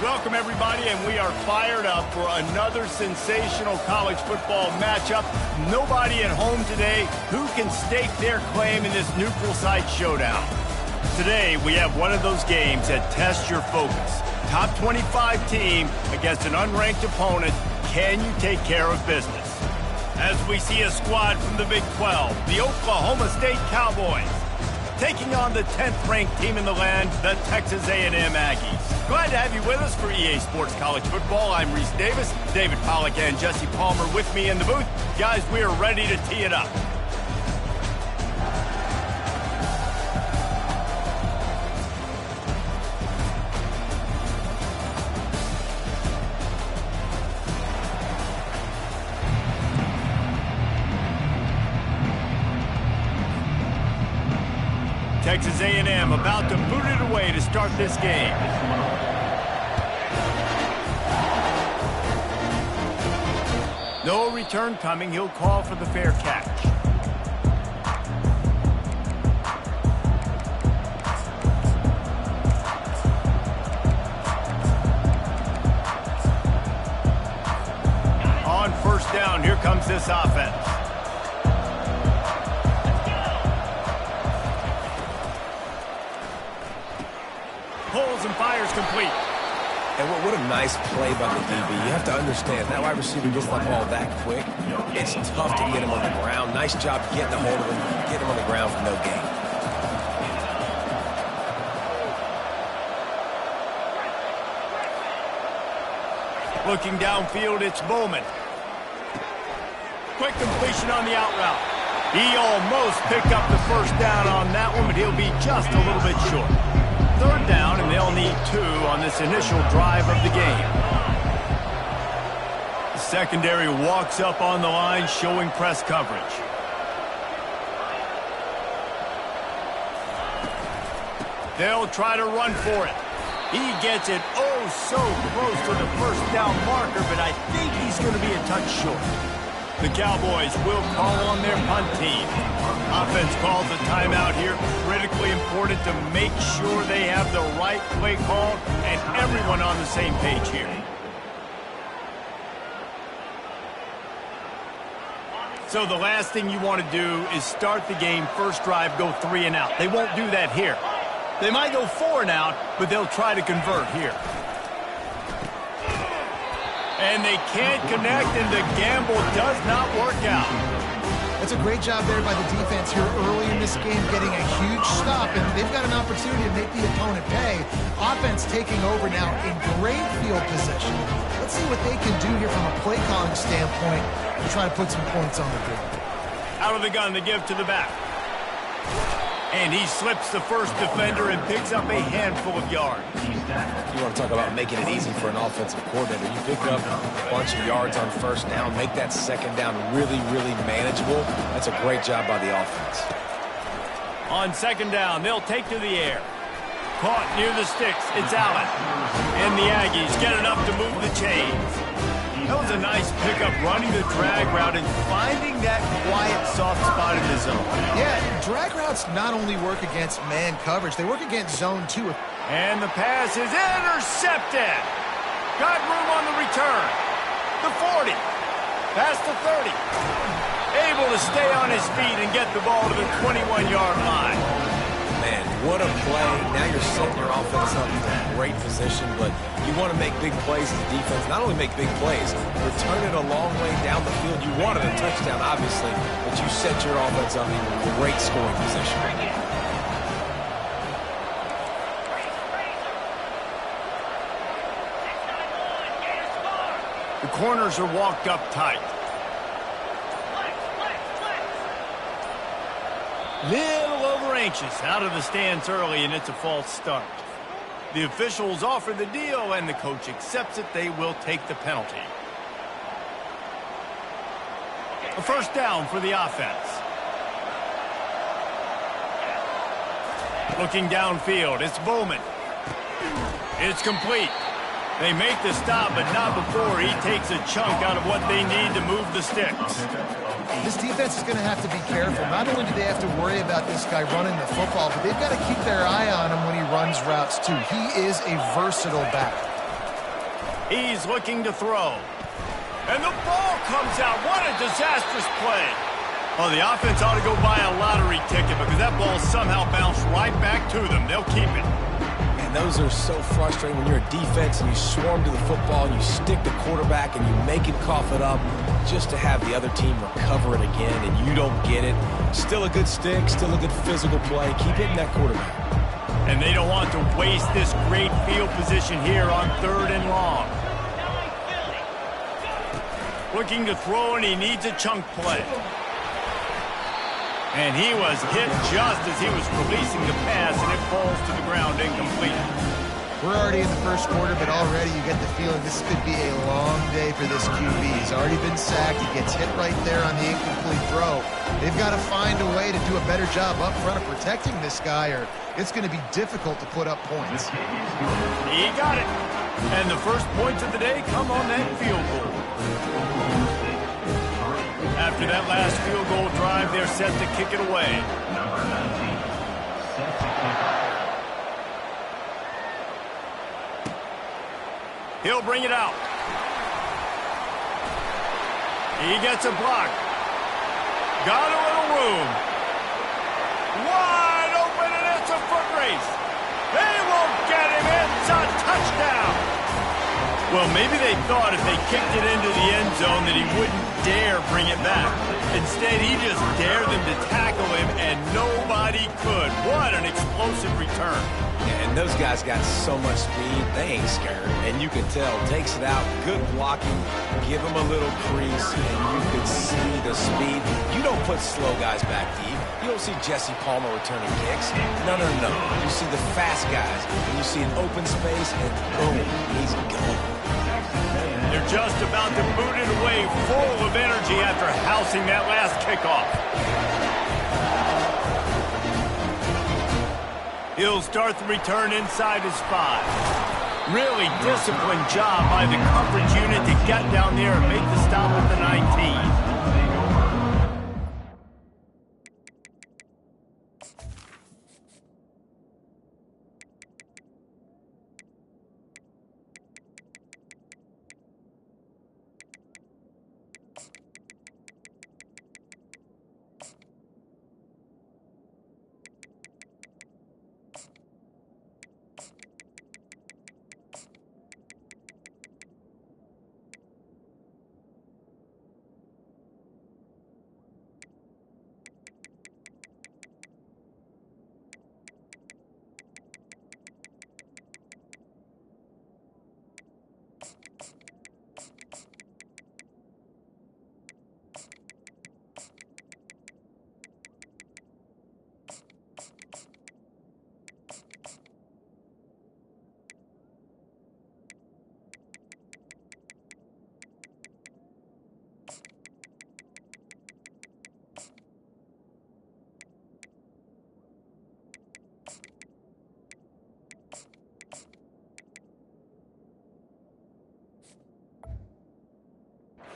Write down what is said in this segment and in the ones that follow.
Welcome, everybody, and we are fired up for another sensational college football matchup. Nobody at home today who can stake their claim in this neutral site showdown. Today, we have one of those games that tests your focus. Top 25 team against an unranked opponent. Can you take care of business? As we see a squad from the Big 12, the Oklahoma State Cowboys, taking on the 10th-ranked team in the land, the Texas A&M Aggies. Glad to have you with us for EA Sports College Football. I'm Reese Davis, David Pollack and Jesse Palmer with me in the booth. Guys, we are ready to tee it up. Texas A&M about to boot it away to start this game. No return coming. He'll call for the fair catch. On first down, here comes this offense. Pulls and fires complete. And what a nice play by the DB. You have to understand, that wide receiver gets the ball that quick. It's tough to get him on the ground. Nice job getting a hold of him, get him on the ground for no gain. Looking downfield, it's Bowman. Quick completion on the out route. He almost picked up the first down on that one, but he'll be just a little bit short. Third down, and they'll need 2 on this initial drive of the game. The secondary walks up on the line, showing press coverage. They'll try to run for it. He gets it oh so close to the first down marker, but I think he's going to be a touch short. The Cowboys will call on their punt team. Offense calls a timeout here. Critically important to make sure they have the right play called and everyone on the same page here. So the last thing you want to do is start the game, first drive, go 3 and out. They won't do that here. They might go 4 and out, but they'll try to convert here. And they can't connect, and the gamble does not work out. That's a great job there by the defense here early in this game, getting a huge stop, and they've got an opportunity to make the opponent pay. Offense taking over now in great field position. Let's see what they can do here from a play calling standpoint and try to put some points on the board. Out of the gun, they give to the back. And he slips the first defender and picks up a handful of yards. You want to talk about making it easy for an offensive coordinator. You pick up a bunch of yards on first down, make that second down really, really manageable. That's a great job by the offense. On second down, they'll take to the air. Caught near the sticks, it's Allen. And the Aggies get enough to move the chains. That was a nice pickup, running the drag route and finding that quiet, soft spot in the zone. Yeah, drag routes not only work against man coverage, they work against zone too. And the pass is intercepted. Got room on the return. The 40. Past the 30. Able to stay on his feet and get the ball to the 21-yard line. Man, what a play. Now you're setting your offense up in a great position, but you want to make big plays as a defense. Not only make big plays, return it a long way down the field. You wanted a touchdown, obviously, but you set your offense up in a great scoring position. The corners are walked up tight. Little over anxious, out of the stands early, and it's a false start. The officials offer the deal, and the coach accepts it. They will take the penalty. A first down for the offense. Looking downfield, it's Bowman. It's complete. They make the stop, but not before he takes a chunk out of what they need to move the sticks. This defense is going to have to be careful. Not only do they have to worry about this guy running the football, but they've got to keep their eye on him when he runs routes too. He is a versatile back. He's looking to throw. And the ball comes out. What a disastrous play. Well, the offense ought to go buy a lottery ticket because that ball somehow bounced right back to them. They'll keep it. And those are so frustrating when you're a defense and you swarm to the football and you stick the quarterback and you make him cough it up just to have the other team recover it again and you don't get it. Still a good stick, still a good physical play. Keep hitting that quarterback. And they don't want to waste this great field position here on 3rd and long. Looking to throw, and he needs a chunk play. And he was hit just as he was releasing the pass, and it falls to the ground incomplete. We're already in the first quarter, but already you get the feeling this could be a long day for this QB. He's already been sacked. He gets hit right there on the incomplete throw. They've got to find a way to do a better job up front of protecting this guy, or it's going to be difficult to put up points. He got it. And the first points of the day come on that field goal. After that last field goal drive, they're set to kick it away. He'll bring it out. He gets a block. Got a little room. Wide open, and it's a foot race. They won't get him. It's a touchdown. Well, maybe they thought if they kicked it into the end zone that he wouldn't dare bring it back. Instead, he just dared them to tackle him, and nobody could. What an explosive return. Yeah, and those guys got so much speed, they ain't scared. And you can tell, takes it out, good blocking, give him a little crease, and you can see the speed. You don't put slow guys back deep. You don't see Jesse Palmer returning kicks. No. You see the fast guys, and you see an open space, and boom, he's gone. They're just about to boot it away, full of energy after housing that last kickoff. He'll start the return inside his 5. Really disciplined job by the coverage unit to get down there and make the stop at the 19.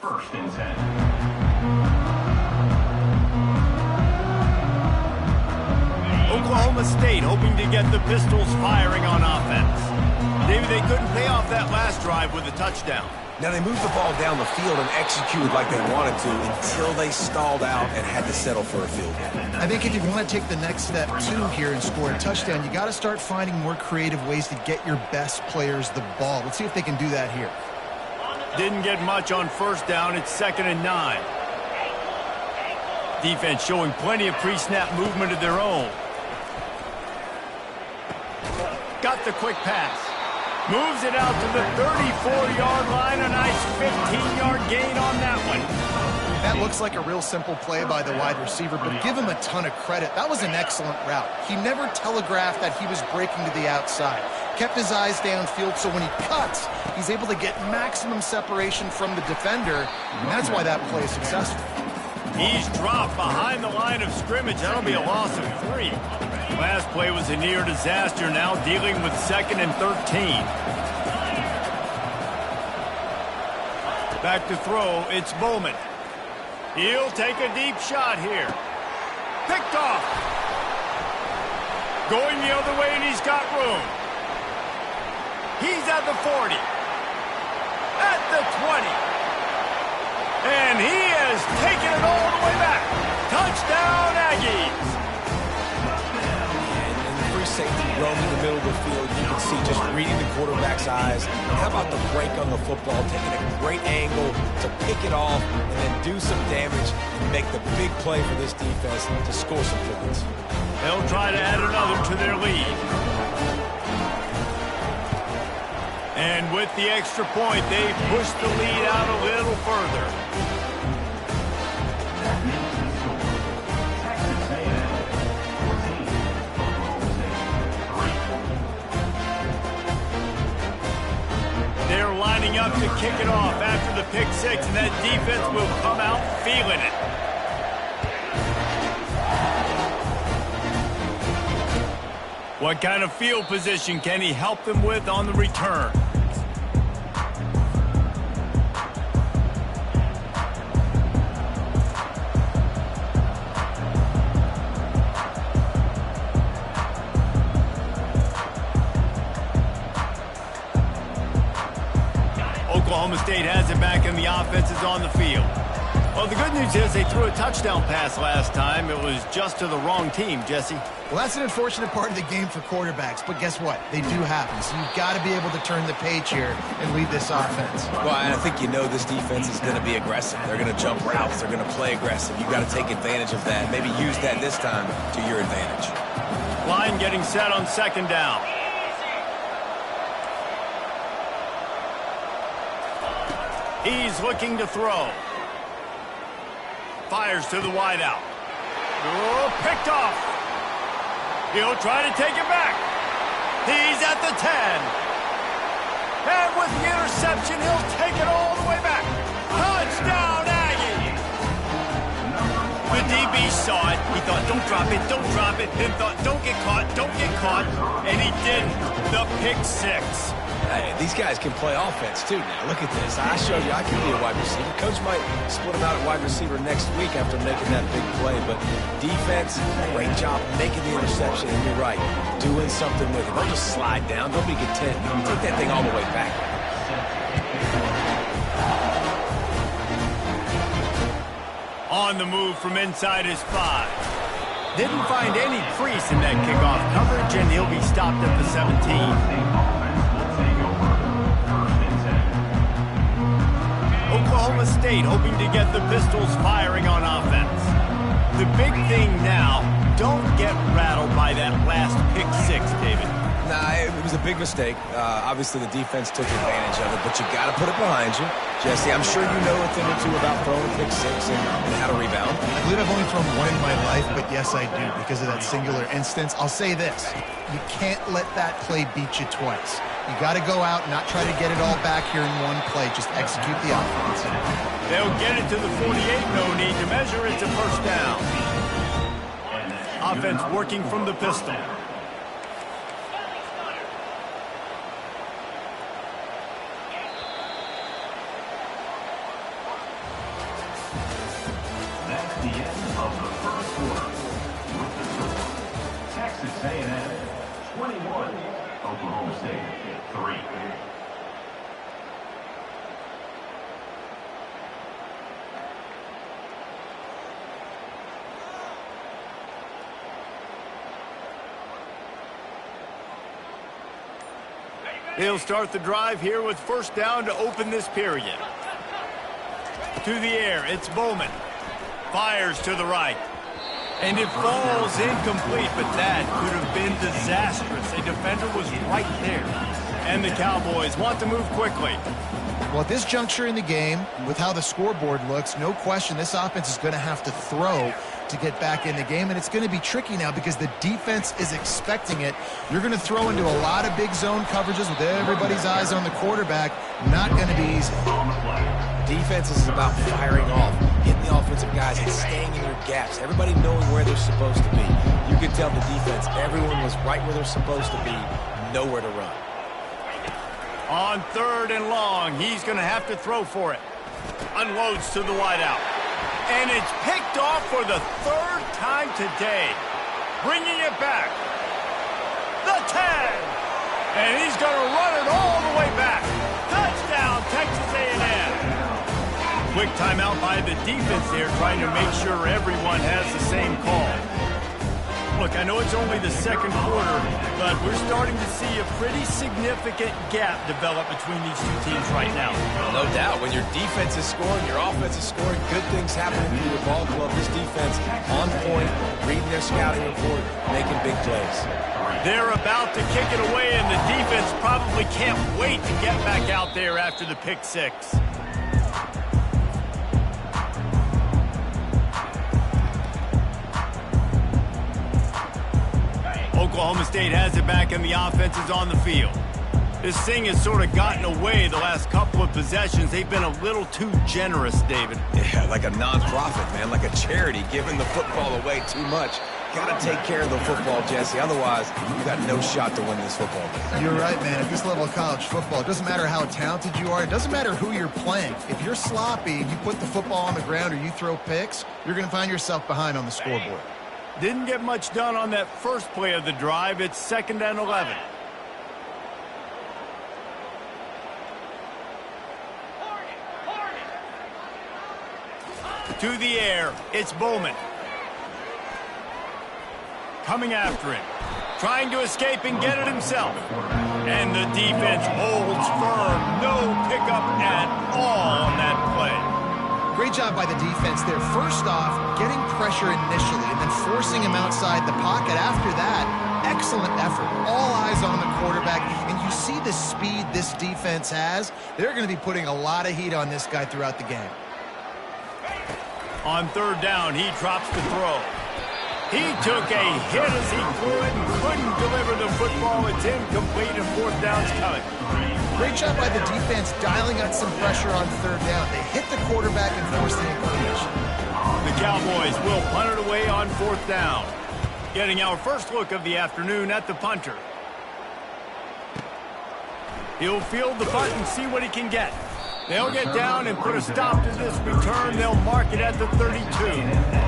First and 10. Oklahoma State hoping to get the Pistols firing on offense. Maybe they couldn't pay off that last drive with a touchdown. Now, they moved the ball down the field and executed like they wanted to until they stalled out and had to settle for a field goal. I think if you want to take the next step, too, here and score a touchdown, you got to start finding more creative ways to get your best players the ball. Let's see if they can do that here. Didn't get much on first down. It's 2nd and 9. Defense showing plenty of pre-snap movement of their own. Got the quick pass. Moves it out to the 34-yard line. A nice 15-yard gain on that one. That looks like a real simple play by the wide receiver, but give him a ton of credit. That was an excellent route. He never telegraphed that he was breaking to the outside. Kept his eyes downfield, so when he cuts, he's able to get maximum separation from the defender, and that's why that play is successful. He's dropped behind the line of scrimmage. That'll be a loss of 3. Last play was a near disaster, now dealing with 2nd and 13. Back to throw, it's Bowman. He'll take a deep shot here. Picked off. Going the other way, and he's got room. He's at the 40. the 20. And he has taken it all the way back. Touchdown, Aggies. And the free safety roaming the middle of the field, you can see just reading the quarterback's eyes. And how about the break on the football, taking a great angle to pick it off and then do some damage and make the big play for this defense to score some points. They'll try to add another to their lead. And with the extra point, they push the lead out a little further. They're lining up to kick it off after the pick six, and that defense will come out feeling it. What kind of field position can he help them with on the return? Oklahoma State has it back and the offense is on the field. Well, the good news is they threw a touchdown pass last time. It was just to the wrong team, Jesse. Well, that's an unfortunate part of the game for quarterbacks, but guess what? They do happen, so you've got to be able to turn the page here and lead this offense. Well, and I think you know this defense is going to be aggressive. They're going to jump routes. They're going to play aggressive. You've got to take advantage of that. Maybe use that this time to your advantage. Line getting set on second down. He's looking to throw. Fires to the wideout. Oh, picked off. He'll try to take it back. He's at the 10. And with the interception, he'll take it all the way back. Touchdown, Aggie! The DB saw it. He thought, don't drop it, don't drop it. Then thought, don't get caught, don't get caught. And he didn't. The pick six. Hey, these guys can play offense, too, now. Look at this. I showed you I can be a wide receiver. Coach might split him out at wide receiver next week after making that big play. But defense, great job making the interception. And you're right, doing something with it. Don't just slide down. Don't be content. Take that thing all the way back. On the move from inside his 5. Didn't find any crease in that kickoff coverage, and he'll be stopped at the 17. Oklahoma State hoping to get the Pistols firing on offense. The big thing now, don't get rattled by that last pick six, David. Nah, it was a big mistake. Obviously, the defense took advantage of it, but you got to put it behind you. Jesse, I'm sure you know a thing or two about throwing pick six and how to rebound. I believe I've only thrown one in my life, but yes, I do, because of that singular instance. I'll say this. You can't let that play beat you twice. You got to go out and not try to get it all back here in one play. Just execute the offense. They'll get it to the 48. No need to measure. It's a first down. Offense working from the pistol. That's the end of the first quarter. With the score, Texas A&M 21, Oklahoma State 3. They'll start the drive here with first down to open this period. To the air, it's Bowman. Fires to the right. And it falls incomplete, but that could have been disastrous. A defender was right there. And the Cowboys want to move quickly. Well, at this juncture in the game, with how the scoreboard looks, no question this offense is going to have to throw to get back in the game, and it's going to be tricky now because the defense is expecting it. You're going to throw into a lot of big zone coverages with everybody's eyes on the quarterback. Not going to be easy. Defense is about firing off, hitting the offensive guys and staying in your gaps. Everybody knowing where they're supposed to be. You can tell the defense, everyone was right where they're supposed to be, nowhere to run. On third and long, he's going to have to throw for it. Unloads to the wideout. And it's picked off for the third time today. Bringing it back. The 10. And he's going to run it all the way back. Touchdown, Texas A&M. Quick timeout by the defense there, trying to make sure everyone has the same call. Look, I know it's only the second quarter, but we're starting to see a pretty significant gap develop between these two teams right now. No doubt. When your defense is scoring, your offense is scoring, good things happening to your ball club. This defense on point, reading their scouting report, making big plays. They're about to kick it away, and the defense probably can't wait to get back out there after the pick six. Oklahoma State has it back, and the offense is on the field. This thing has sort of gotten away the last couple of possessions. They've been a little too generous, David. Yeah, like a nonprofit, man, like a charity, giving the football away too much. Got to take care of the football, Jesse. Otherwise, you got no shot to win this football game. You're right, man. At this level of college football, it doesn't matter how talented you are. It doesn't matter who you're playing. If you're sloppy and you put the football on the ground or you throw picks, you're going to find yourself behind on the scoreboard. Didn't get much done on that first play of the drive. It's 2nd and 11. To the air, it's Bowman. Coming after him. Trying to escape and get it himself. And the defense holds firm. No pickup at all on that play. Great job by the defense there. First off, getting pressure initially and then forcing him outside the pocket. After that, excellent effort. All eyes on the quarterback. And you see the speed this defense has. They're going to be putting a lot of heat on this guy throughout the game. On 3rd down, he drops the throw. He took a hit as he threw it and couldn't deliver the football. It's incomplete, and 4th down's coming. Great job by the defense dialing out some pressure on 3rd down. They hit the quarterback and forced the incompletion. The Cowboys will punt it away on 4th down. Getting our first look of the afternoon at the punter. He'll field the punt and see what he can get. They'll get down and put a stop to this return. They'll mark it at the 32.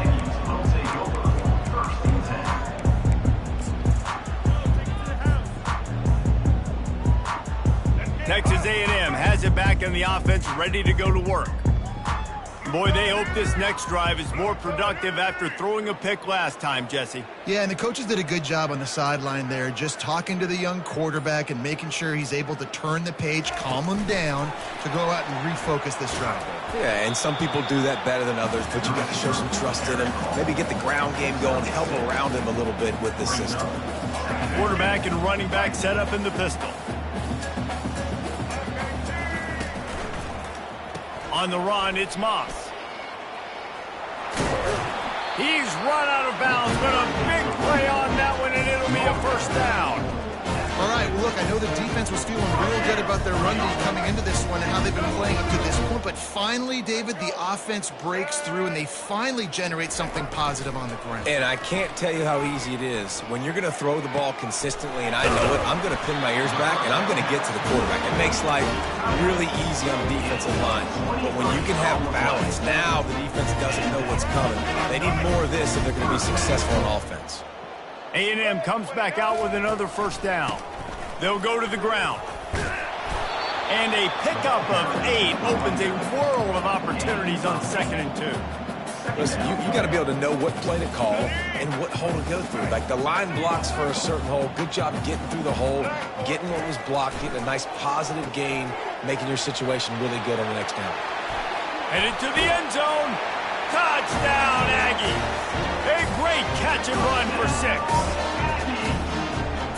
Texas A&M has it back, and the offense ready to go to work. Boy, they hope this next drive is more productive after throwing a pick last time, Jesse. Yeah, and the coaches did a good job on the sideline there, just talking to the young quarterback and making sure he's able to turn the page, calm him down, to go out and refocus this drive. Yeah, and some people do that better than others, but you got to show some trust in him. Maybe get the ground game going, help around him a little bit with this system. Quarterback and running back set up in the pistol. On the run, it's Moss. He's run out of bounds, but a big play on that one, and it'll be a 1st down. All right, well, look, I know the defense was feeling real good about their run game coming into this one and how they've been playing up to this point, but finally, David, the offense breaks through, and they finally generate something positive on the ground. And I can't tell you how easy it is. When you're going to throw the ball consistently, and I know it, I'm going to pin my ears back, and I'm going to get to the quarterback. It makes life really easy on the defensive line. But when you can have balance, now the defense doesn't know what's coming. They need more of this if they're going to be successful on offense. A&M comes back out with another 1st down. They'll go to the ground. And a pickup of 8 opens a world of opportunities on 2nd and 2. Listen, you got to be able to know what play to call and what hole to go through. Like the line blocks for a certain hole. Good job getting through the hole, getting what was blocked, getting a nice positive gain, making your situation really good on the next down. Headed to the end zone. Touchdown, Aggies. A great catch and run for 6.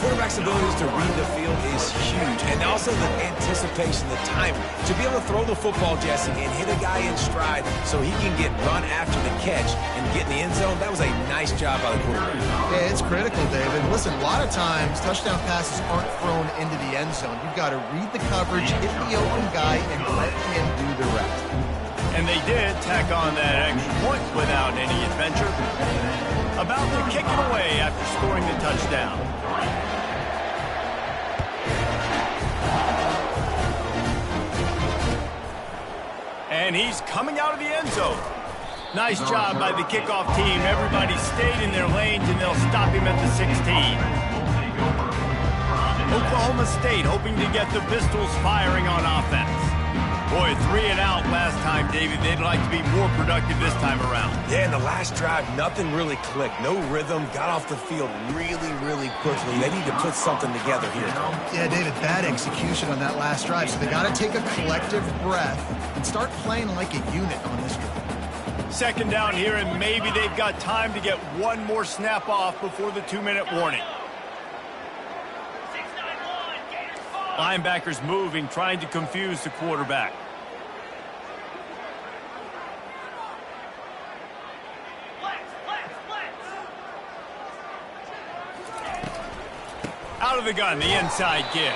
Quarterback's abilities to read the field is huge, and also the anticipation, the timing. To be able to throw the football, Jesse, and hit a guy in stride so he can get run after the catch and get in the end zone, that was a nice job by the quarterback. Yeah, it's critical, David. Listen, a lot of times, touchdown passes aren't thrown into the end zone. You've got to read the coverage, hit the open guy, and let him do the rest. And they did tack on that extra point without any adventure. About to kick it away after scoring the touchdown. And he's coming out of the end zone. Nice job by the kickoff team. Everybody stayed in their lanes, and they'll stop him at the 16. Oklahoma State hoping to get the Pistols firing on offense. Boy, 3 and out last time, David. They'd like to be more productive this time around. Yeah, in the last drive, nothing really clicked. No rhythm, got off the field really, really quickly. They need to put something together here. Yeah, David, bad execution on that last drive. So they got to take a collective breath and start playing like a unit on this drive. Second down here, and maybe they've got time to get one more snap off before the 2-minute warning. Linebackers moving, trying to confuse the quarterback. Out of the gun, the inside give.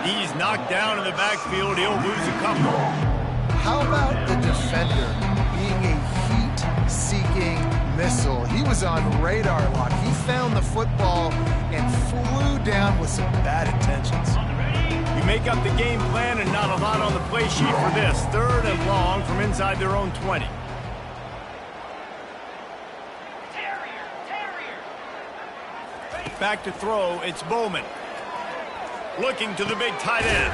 He's knocked down in the backfield. He'll lose a couple. How about the defender being a heat-seeking missile? He was on radar lock. He found the football and flew down with some bad intentions. You make up the game plan and not a lot on the play sheet for this. 3rd and long from inside their own 20. Back to throw, it's Bowman. Looking to the big tight end.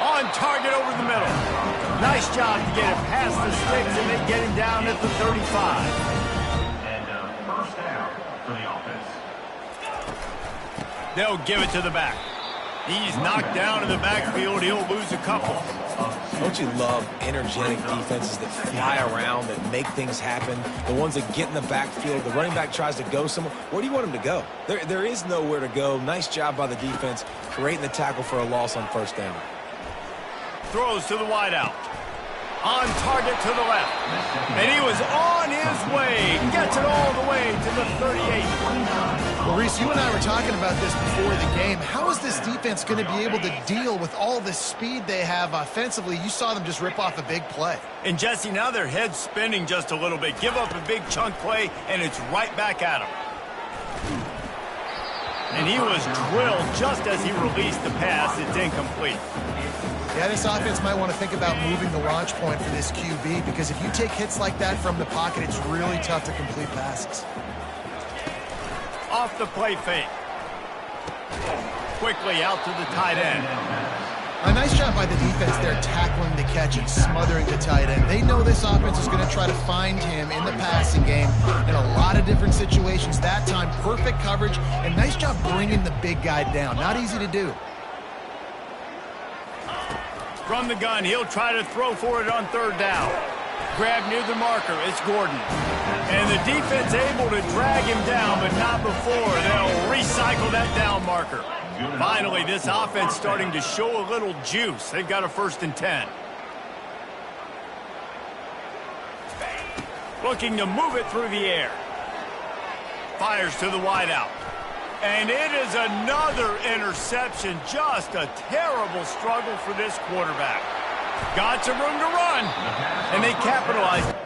On target over the middle. Nice job to get it past the sticks, and they get him down at the 35. And first down for the offense. They'll give it to the back. He's knocked down in the backfield. He'll lose a couple. Don't you love energetic defenses that fly around, that make things happen? The ones that get in the backfield, the running back tries to go somewhere. Where do you want him to go? There is nowhere to go. Nice job by the defense, creating the tackle for a loss on first down. Throws to the wideout. On target to the left. And he was on his way. Gets it all the way to the 38. Well, Reese, you and I were talking about this before the game. How is this defense going to be able to deal with all the speed they have offensively? You saw them just rip off a big play. And Jesse, now their head's spinning just a little bit. Give up a big chunk play, and it's right back at him. And he was drilled just as he released the pass. It's incomplete. Yeah, this offense might want to think about moving the launch point for this QB, because if you take hits like that from the pocket, it's really tough to complete passes. Off the play fake. Quickly out to the tight end. A nice job by the defense there, tackling the catch and smothering the tight end. They know this offense is going to try to find him in the passing game in a lot of different situations. That time, perfect coverage, and nice job bringing the big guy down. Not easy to do. From the gun, he'll try to throw for it on 3rd down. Grab near the marker, it's Gordon. And the defense able to drag him down, but not before. They'll recycle that down marker. Finally, this offense starting to show a little juice. They've got a 1st and 10. Looking to move it through the air. Fires to the wideout. And it is another interception. Just a terrible struggle for this quarterback. Got some room to run, and they capitalized.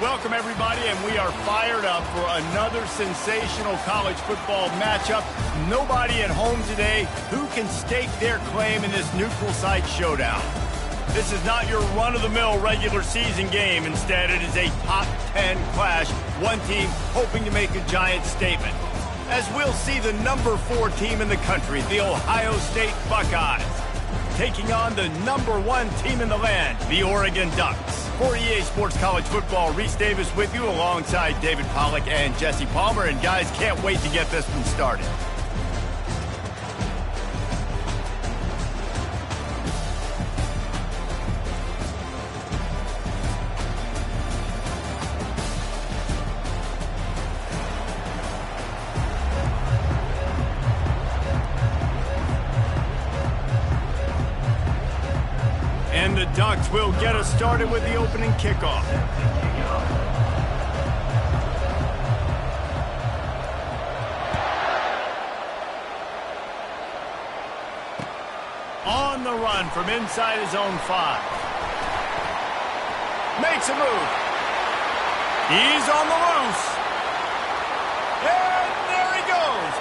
Welcome, everybody, and we are fired up for another sensational college football matchup. Nobody at home today who can stake their claim in this neutral site showdown. This is not your run-of-the-mill regular season game. Instead, it is a top 10 clash, one team hoping to make a giant statement. As we'll see the number 4 team in the country, the Ohio State Buckeyes, taking on the number 1 team in the land, the Oregon Ducks. For EA Sports College Football, Reese Davis with you alongside David Pollack and Jesse Palmer. And guys, can't wait to get this one started. And the Ducks will get us started with the opening kickoff. On the run from inside his own 5. Makes a move. He's on the loose. And there he goes.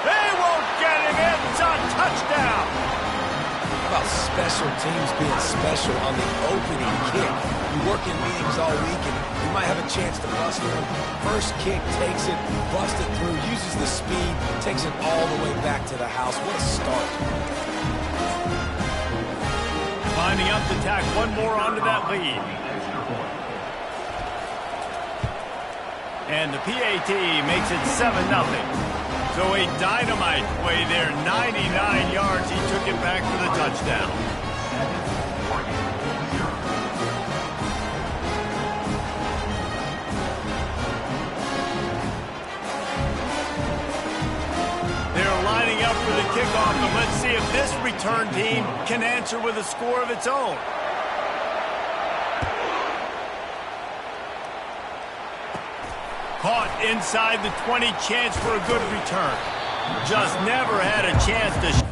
They won't get him. It's a touchdown. About special teams being special on the opening kick. You work in meetings all week and you might have a chance to bust one. First kick, takes it, busts it through, uses the speed, takes it all the way back to the house. What a start. Lining up to tack one more onto that lead. And the PAT makes it 7-0. So a dynamite play there, 99 yards. He took it back for the touchdown. They're lining up for the kickoff, and let's see if this return team can answer with a score of its own. Caught inside the 20, chance for a good return. Just never had a chance to...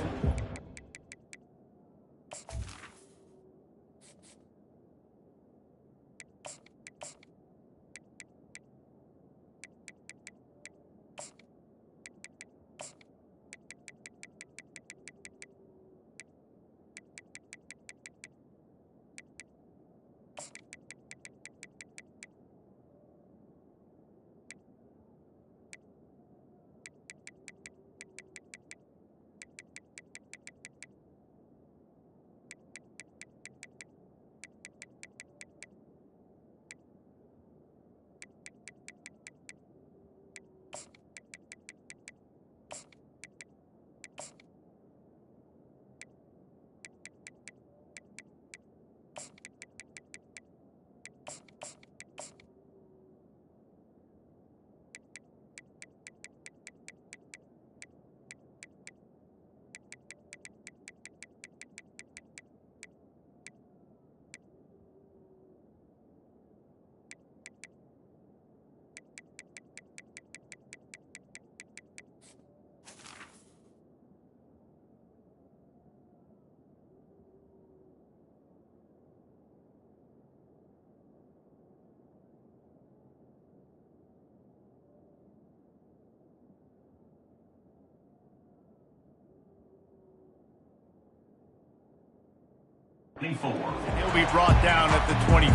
He'll be brought down at the 24.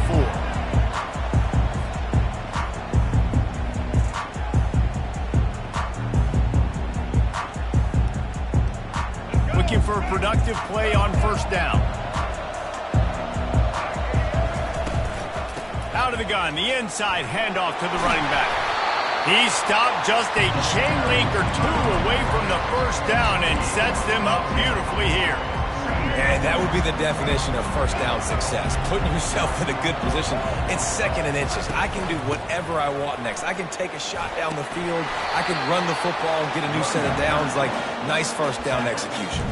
Looking for a productive play on first down. Out of the gun, the inside handoff to the running back. He stopped just a chain link or 2 away from the first down and sets them up beautifully here. And that would be the definition of first down success. Putting yourself in a good position. It's 2nd and inches. I can do whatever I want next. I can take a shot down the field. I can run the football and get a new set of downs. Like, nice first down execution.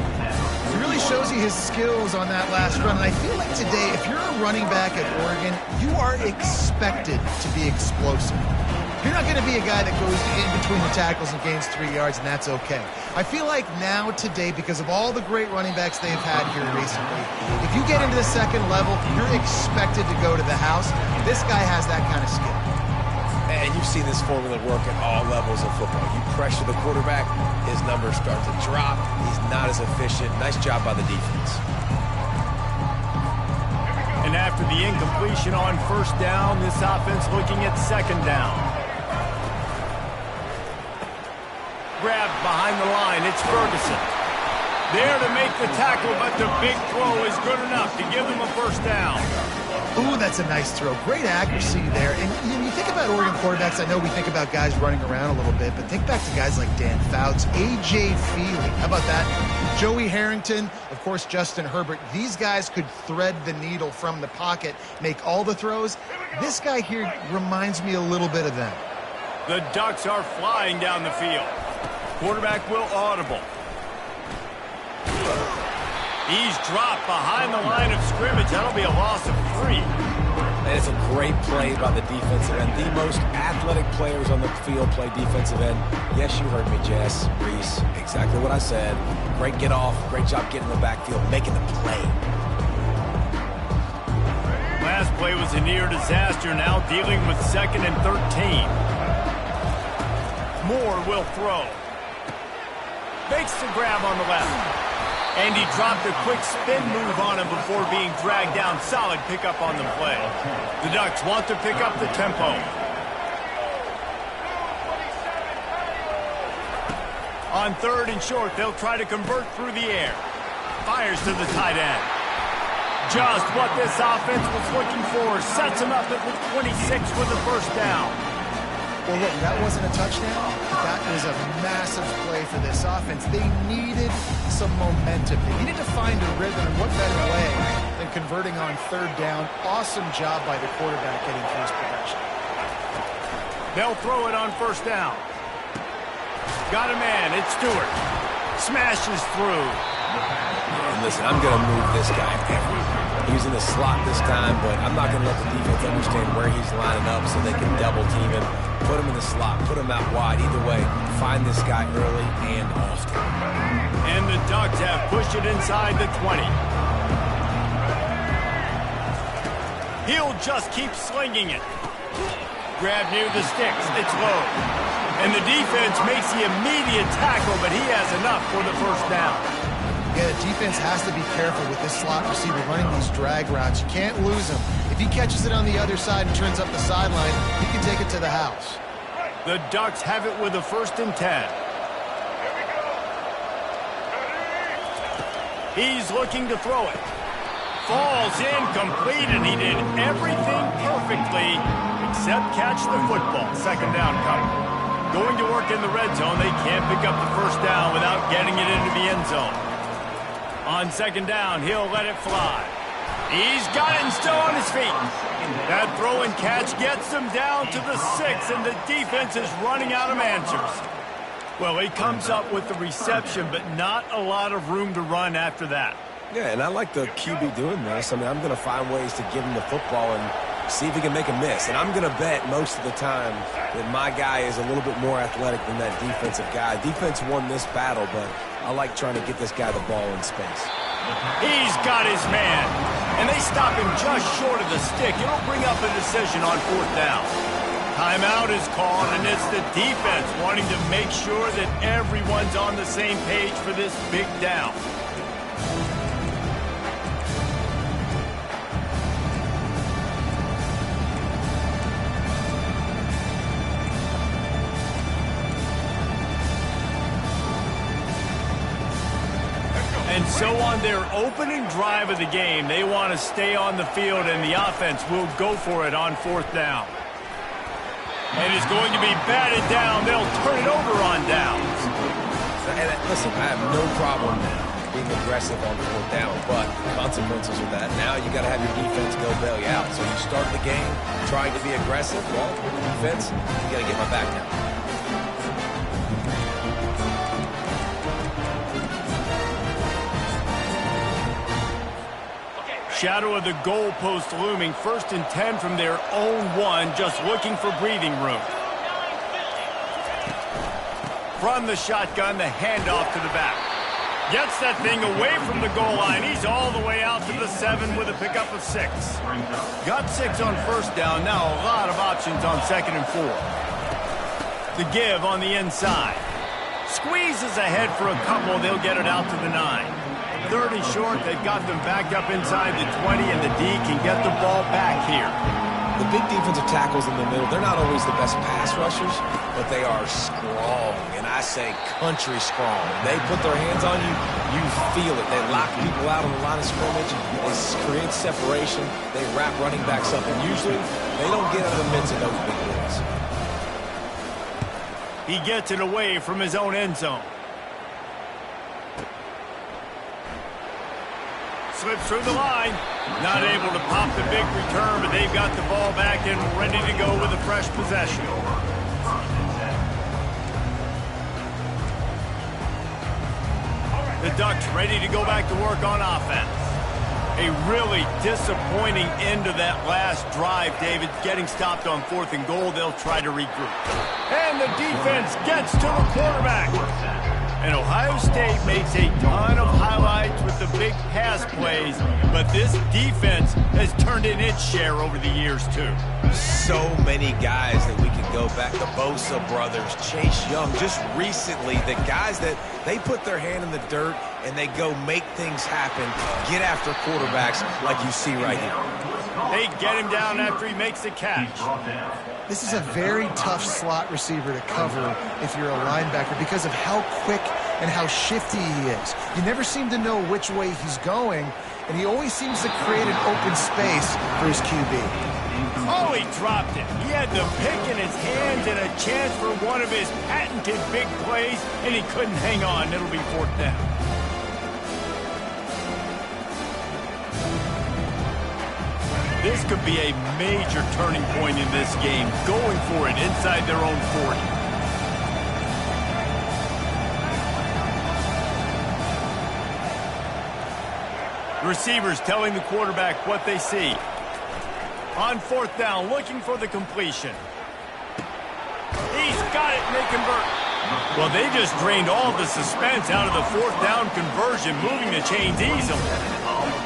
He really shows you his skills on that last run. And I feel like today, if you're a running back at Oregon, you are expected to be explosive. You're not going to be a guy that goes in between the tackles and gains 3 yards, and that's okay. I feel like now, today, because of all the great running backs they've had here recently, if you get into the second level, you're expected to go to the house. This guy has that kind of skill. And you've seen this formula work at all levels of football. You pressure the quarterback, his numbers start to drop. He's not as efficient. Nice job by the defense. And after the incompletion on first down, this offense looking at second down. Grabbed behind the line, it's Ferguson. There to make the tackle, but the big throw is good enough to give them a first down. Ooh, that's a nice throw. Great accuracy there. And you think about Oregon quarterbacks, I know we think about guys running around a little bit, but think back to guys like Dan Fouts, A.J. Feely. How about that? Joey Harrington, of course, Justin Herbert. These guys could thread the needle from the pocket, make all the throws. This guy here reminds me a little bit of them. The Ducks are flying down the field. Quarterback will audible. He's dropped behind the line of scrimmage. That'll be a loss of 3. And it's a great play by the defensive end. The most athletic players on the field play defensive end. Yes, you heard me, Jess, Reese. Exactly what I said. Great get off. Great job getting in the backfield, making the play. Last play was a near disaster. Now dealing with 2nd and 13. Moore will throw. Makes the grab on the left. And he dropped a quick spin move on him before being dragged down. Solid pickup on the play. The Ducks want to pick up the tempo. On 3rd and short, they'll try to convert through the air. Fires to the tight end. Just what this offense was looking for. Sets him up at the 26 with the first down. Well, look, that wasn't a touchdown. That was a massive play for this offense. They needed some momentum. They needed to find a rhythm, and what better way than converting on 3rd down. Awesome job by the quarterback getting through his progression. They'll throw it on first down. Got a man. It's Stewart. Smashes through. And listen, I'm going to move this guy everywhere. He's in the slot this time, but I'm not going to let the defense understand where he's lining up so they can double team him. Put him in the slot, put him out wide. Either way, find this guy early and often. And the Ducks have pushed it inside the 20. He'll just keep slinging it. Grab near the sticks. It's low. And the defense makes the immediate tackle, but he has enough for the first down. Yeah, the defense has to be careful with this slot receiver running these drag routes. You can't lose him. If he catches it on the other side and turns up the sideline, he can take it to the house. The Ducks have it with a 1st and 10. He's looking to throw it. Falls incomplete, and he did everything perfectly except catch the football. 2nd down coming. Going to work in the red zone. They can't pick up the first down without getting it into the end zone. On 2nd down, he'll let it fly. He's got it and still on his feet. That throw and catch gets them down to the 6, and the defense is running out of answers. Well, he comes up with the reception, but not a lot of room to run after that. Yeah, and I like the QB doing this. I mean, I'm going to find ways to give him the football and see if he can make a miss. And I'm going to bet most of the time that my guy is a little bit more athletic than that defensive guy. Defense won this battle, but I like trying to get this guy the ball in space. He's got his man, and they stop him just short of the stick. It'll bring up a decision on 4th down. Timeout is called, and it's the defense wanting to make sure that everyone's on the same page for this big down. And so on their opening drive of the game, they want to stay on the field, and the offense will go for it on 4th down. And it's going to be batted down. They'll turn it over on downs. And listen, I have no problem being aggressive on 4th down, but consequences of that. Now you got to have your defense go bail you out. So you start the game trying to be aggressive. Well, defense, you got to get my back down. Shadow of the goalpost looming. 1st and 10 from their own 1, just looking for breathing room. From the shotgun, the handoff to the back. Gets that thing away from the goal line. He's all the way out to the 7 with a pickup of 6. Got 6 on first down. Now a lot of options on 2nd and 4. The give on the inside. Squeezes ahead for a couple. They'll get it out to the 9. 3rd and short. They've got them back up inside the 20, and the D can get the ball back here. The big defensive tackles in the middle, they're not always the best pass rushers, but they are strong, and I say country strong. They put their hands on you, you feel it. They lock people out on the line of scrimmage. They create separation. They wrap running backs up, and usually they don't get out of the midst of those big boys. He gets it away from his own end zone. Slips through the line. Not able to pop the big return, but they've got the ball back and ready to go with a fresh possession. The Ducks ready to go back to work on offense. A really disappointing end to that last drive, David. Getting stopped on 4th and goal, they'll try to regroup. And the defense gets to the quarterback. And Ohio State makes a ton of highlights with the big pass plays, but this defense has turned in its share over the years, too. So many guys that we can go back. The Bosa brothers, Chase Young. Just recently, the guys that they put their hand in the dirt and they go make things happen, get after quarterbacks like you see right here. They get him down after he makes the catch. This is a very tough slot receiver to cover if you're a linebacker because of how quick and how shifty he is. You never seem to know which way he's going, and he always seems to create an open space for his QB. Oh, he dropped it. He had the pick in his hands and a chance for one of his patented big plays, and he couldn't hang on. It'll be 4th down. This could be a major turning point in this game, going for it inside their own 40. Receivers telling the quarterback what they see. On 4th down, looking for the completion. He's got it, and they convert. Well, they just drained all the suspense out of the 4th down conversion, moving the chains easily.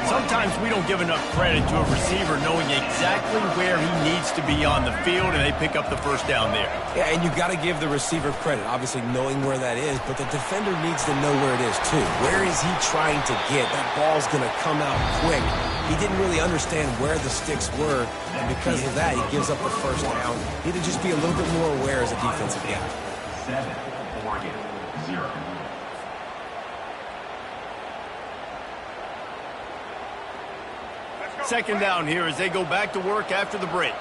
Sometimes we don't give enough credit to a receiver knowing exactly where he needs to be on the field, and they pick up the 1st down there. Yeah, and you got to give the receiver credit, obviously knowing where that is, but the defender needs to know where it is too. Where is he trying to get? That ball's going to come out quick. He didn't really understand where the sticks were, and because of that, he gives up the 1st down. He need to just be a little bit more aware as a defensive guy. 7, Oregon, 0. Second down here as they go back to work after the break.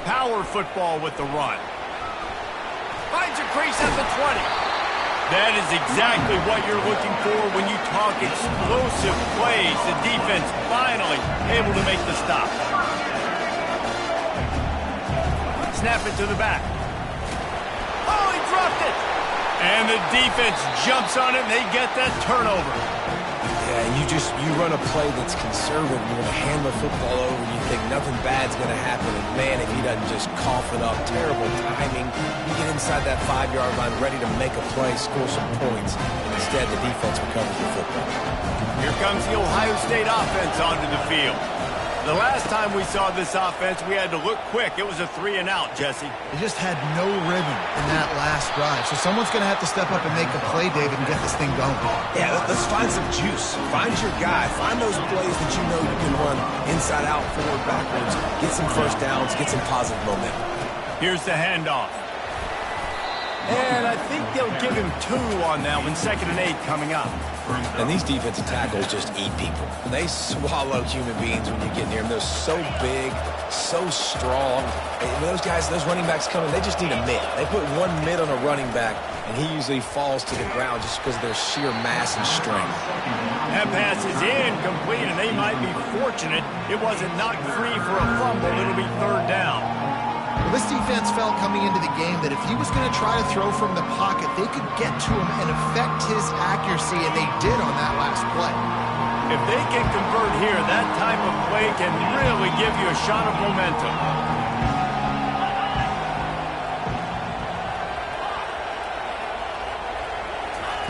Power football with the run. Finds a crease at the 20. That is exactly what you're looking for when you talk explosive plays. The defense finally able to make the stop. Snap it to the back. Oh, he dropped it. And the defense jumps on it, and they get that turnover. Yeah, and you run a play that's conservative. You're going to hand the football over, and you think nothing bad's going to happen. And, man, if he doesn't just cough it up, terrible timing. You get inside that 5-yard line ready to make a play, score some points, and instead the defense recovers the football. Here comes the Ohio State offense onto the field. The last time we saw this offense, we had to look quick. It was a 3-and-out, Jesse. They just had no rhythm in that last drive. So someone's going to have to step up and make a play, David, and get this thing going. Yeah, let's find some juice. Find your guy. Find those plays that you know you can run inside out, forward, backwards. Get some 1st downs. Get some positive momentum. Here's the handoff. And I think they'll give him 2 on that one. 2nd and 8 coming up. And these defensive tackles just eat people. They swallow human beings when you get near them. They're so big, so strong. And those guys, those running backs coming, they just need a mid. They put one mid on a running back, and he usually falls to the ground just because of their sheer mass and strength. That pass is incomplete, and they might be fortunate it wasn't knocked free for a fumble. It'll be 3rd down. Well, this defense felt coming into the game that if he was going to try to throw from the pocket, they could get to him and affect his accuracy, and they did on that last play. If they can convert here, that type of play can really give you a shot of momentum.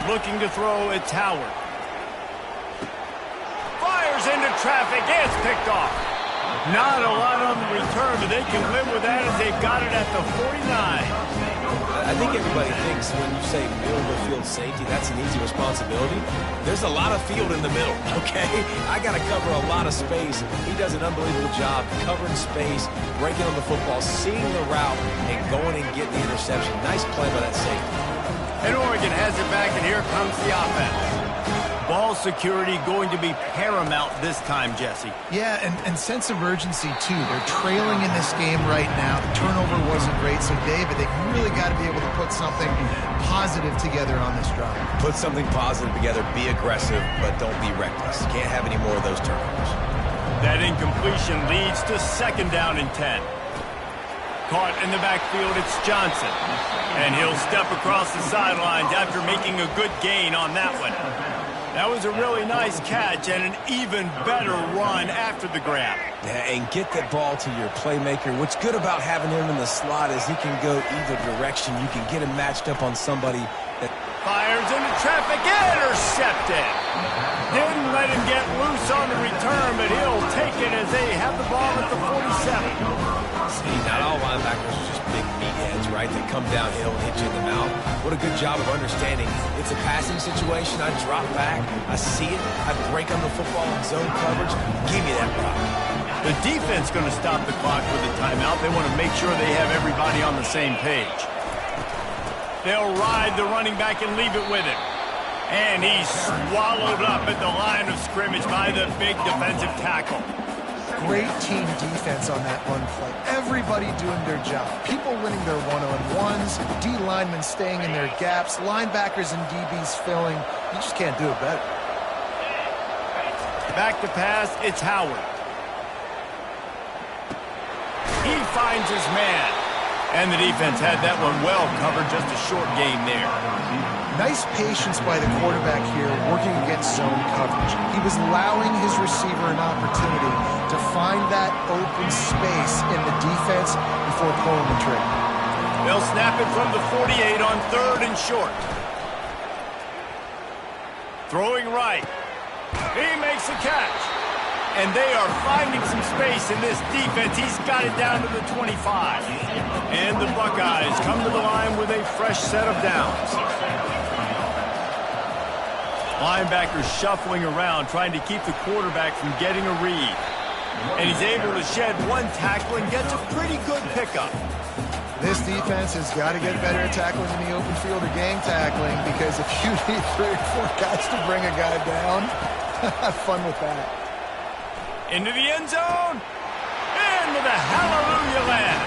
looking to throw. It's Howard. Fires into traffic. It's picked off. Not a lot on the return, but they can live with that as they've got it at the 49. I think everybody thinks when you say middle of the field safety, that's an easy responsibility. There's a lot of field in the middle, okay? I got to cover a lot of space. He does an unbelievable job covering space, breaking on the football, seeing the route, and going and getting the interception. Nice play by that safety. And Oregon has it back, and here comes the offense. Ball security going to be paramount this time, Jesse. Yeah, and sense of urgency, too. They're trailing in this game right now. The turnover wasn't great, so David, they've really got to be able to put something positive together on this drive. Put something positive together, be aggressive, but don't be reckless. Can't have any more of those turnovers. That incompletion leads to 2nd down and 10. Caught in the backfield, it's Johnson. And he'll step across the sidelines after making a good gain on that one. That was a really nice catch and an even better run after the grab. Yeah, and get that ball to your playmaker. What's good about having him in the slot is he can go either direction. You can get him matched up on somebody that fires into traffic, intercepted. Didn't let him get loose on the return, but he'll take it as they have the ball at the 47. See, not all linebackers are just big meatheads, right? They come downhill and hit you in the mouth. What a good job of understanding. It's a passing situation. I drop back. I see it. I break on the football in zone coverage. Give me that rock. The defense going to stop the clock with a timeout. They want to make sure they have everybody on the same page. They'll ride the running back and leave it with him. And he's swallowed up at the line of scrimmage by the big defensive tackle. Great team defense on that run play. Everybody doing their job. People winning their one-on-ones, D linemen staying in their gaps, linebackers and DBs filling. You just can't do it better. Back to pass, it's Howard. He finds his man. And the defense had that one well covered, just a short game there. Nice patience by the quarterback here, working against zone coverage. He was allowing his receiver an opportunity to find that open space in the defense before pulling the trigger. They'll snap it from the 48 on 3rd and short. Throwing right. He makes a catch. And they are finding some space in this defense. He's got it down to the 25. And the Buckeyes come to the line with a fresh set of downs. Linebackers shuffling around, trying to keep the quarterback from getting a read. And he's able to shed one tackle and gets a pretty good pickup. This defense has got to get better at tackling in the open field or game tackling, because if you need 3 or 4 guys to bring a guy down, have fun with that. Into the end zone. Into the hallelujah land.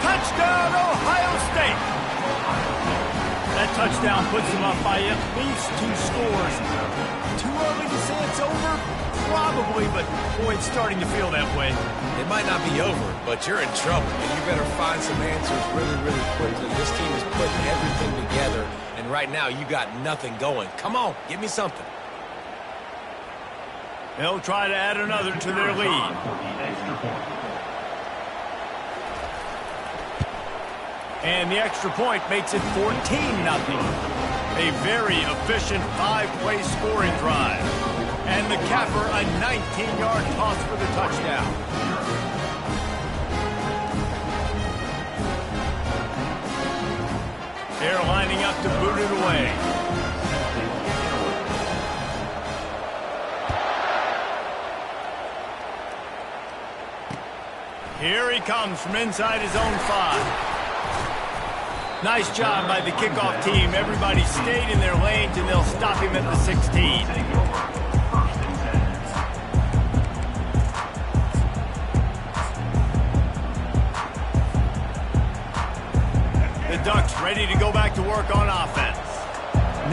Touchdown, Ohio State. That touchdown puts them up by at least 2 scores. Too early to say it's over? Probably, but boy, it's starting to feel that way. It might not be over, but you're in trouble. And you better find some answers really, really quickly. This team is putting everything together, and right now you got nothing going. Come on, give me something. They'll try to add another to their lead. And the extra point makes it 14-0. A very efficient 5-play scoring drive. And the capper, a 19-yard toss for the touchdown. They're lining up to boot it away. Here he comes from inside his own 5. Nice job by the kickoff team. Everybody stayed in their lanes, and they'll stop him at the 16. The Ducks ready to go back to work on offense.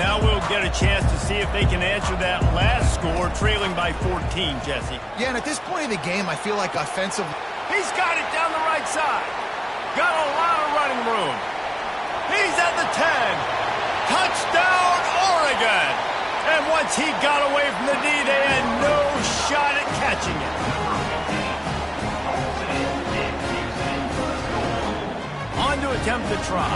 Now we'll get a chance to see if they can answer that last score, trailing by 14, Jesse. Yeah, and at this point of the game, I feel like offensive... He's got it down the right side. Got a lot of running room. He's at the 10. Touchdown, Oregon. And once he got away from the D, they had no shot at catching it. On to attempt the try.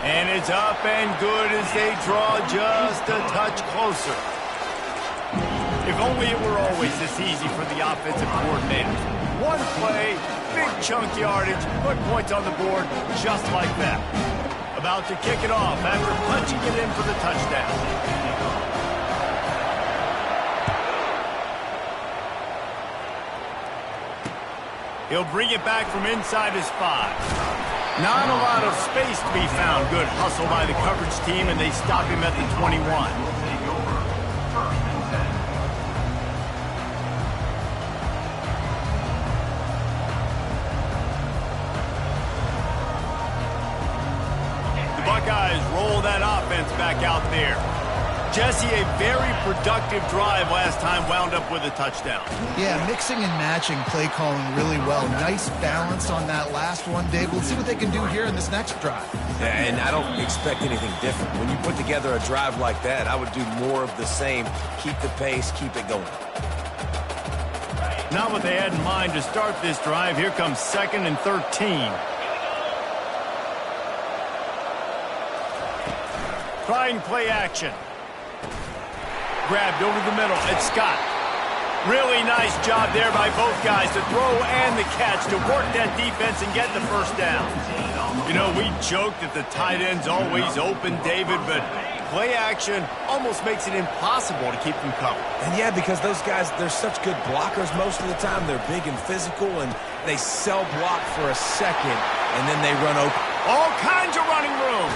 And it's up and good as they draw just a touch closer. If only it were always this easy for the offensive coordinators. One play, big chunk yardage, put points on the board just like that. About to kick it off after punching it in for the touchdown. He'll bring it back from inside his 5. Not a lot of space to be found. Good hustle by the coverage team, and they stop him at the 21. The Buckeyes roll that offense back out there. Jesse, a very productive drive last time, wound up with a touchdown. Yeah, mixing and matching play calling really well. Nice balance on that last one, Dave. Let's see what they can do here in this next drive. Yeah, and I don't expect anything different. When you put together a drive like that, I would do more of the same. Keep the pace, keep it going. Not what they had in mind to start this drive. Here comes 2nd and 13. Trying play action. Grabbed over the middle. It's Scott. Really nice job there by both guys to throw and the catch to work that defense and get the first down. You know, we joked that the tight end's always open, David, but play action almost makes it impossible to keep them covered. And yeah, because those guys, they're such good blockers most of the time. They're big and physical, and they sell block for a second, and then they run open. All kinds of running room.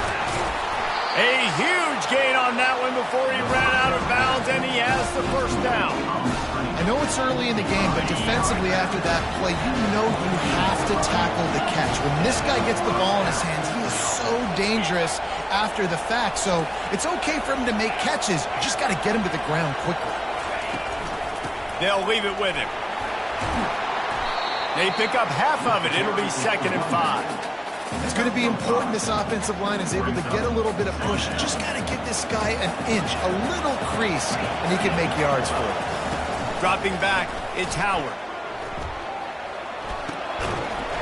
A huge gain on that one before he ran out of bounds, and he has the first down. I know it's early in the game, but defensively after that play, you know you have to tackle the catch. When this guy gets the ball in his hands, he is so dangerous after the fact. So it's okay for him to make catches. You just got to get him to the ground quickly. They'll leave it with him. They pick up half of it. It'll be 2nd and 5. It's going to be important this offensive line is able to get a little bit of push. You just got to give this guy an inch, a little crease, and he can make yards for it. Dropping back, it's Howard.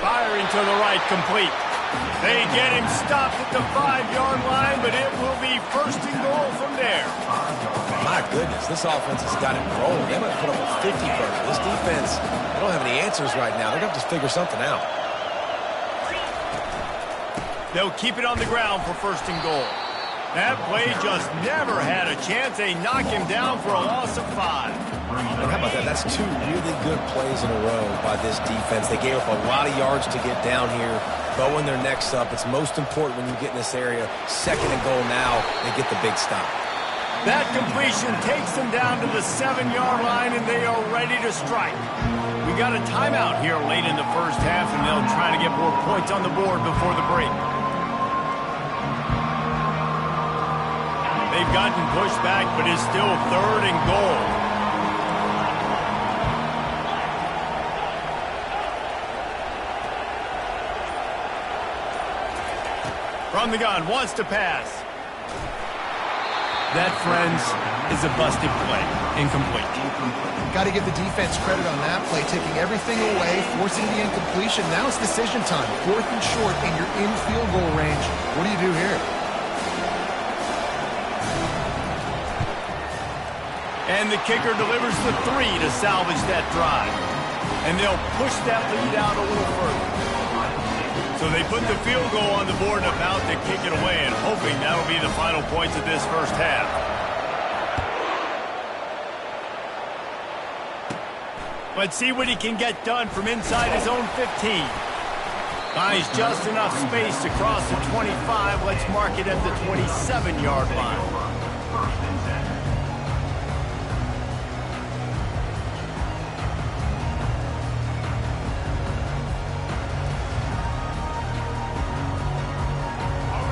Firing to the right, complete. They get him stopped at the 5-yard line, but it will be 1st and goal from there. My goodness, this offense has got it rolling. They might put up a 50-burger. This defense, they don't have any answers right now. They're going to have to figure something out. They'll keep it on the ground for 1st and goal. That play just never had a chance. They knock him down for a loss of 5. And how about that? That's 2 really good plays in a row by this defense. They gave up a lot of yards to get down here, bowing their necks up. It's most important when you get in this area. 2nd and goal now, they get the big stop. That completion takes them down to the 7-yard line, and they are ready to strike. We got a timeout here late in the first half, and they'll try to get more points on the board before the break. They've gotten pushed back, but it's still 3rd and goal. From the gun, wants to pass. That, friends, is a busted play. Incomplete. Got to give the defense credit on that play, taking everything away, forcing the incompletion. Now it's decision time. 4th and short, and you're in field goal range. What do you do here? And the kicker delivers the 3 to salvage that drive. And they'll push that lead out a little further. So they put the field goal on the board and about to kick it away, and hoping that'll be the final points of this first half. Let's see what he can get done from inside his own 15. Buys just enough space to cross the 25. Let's mark it at the 27-yard line.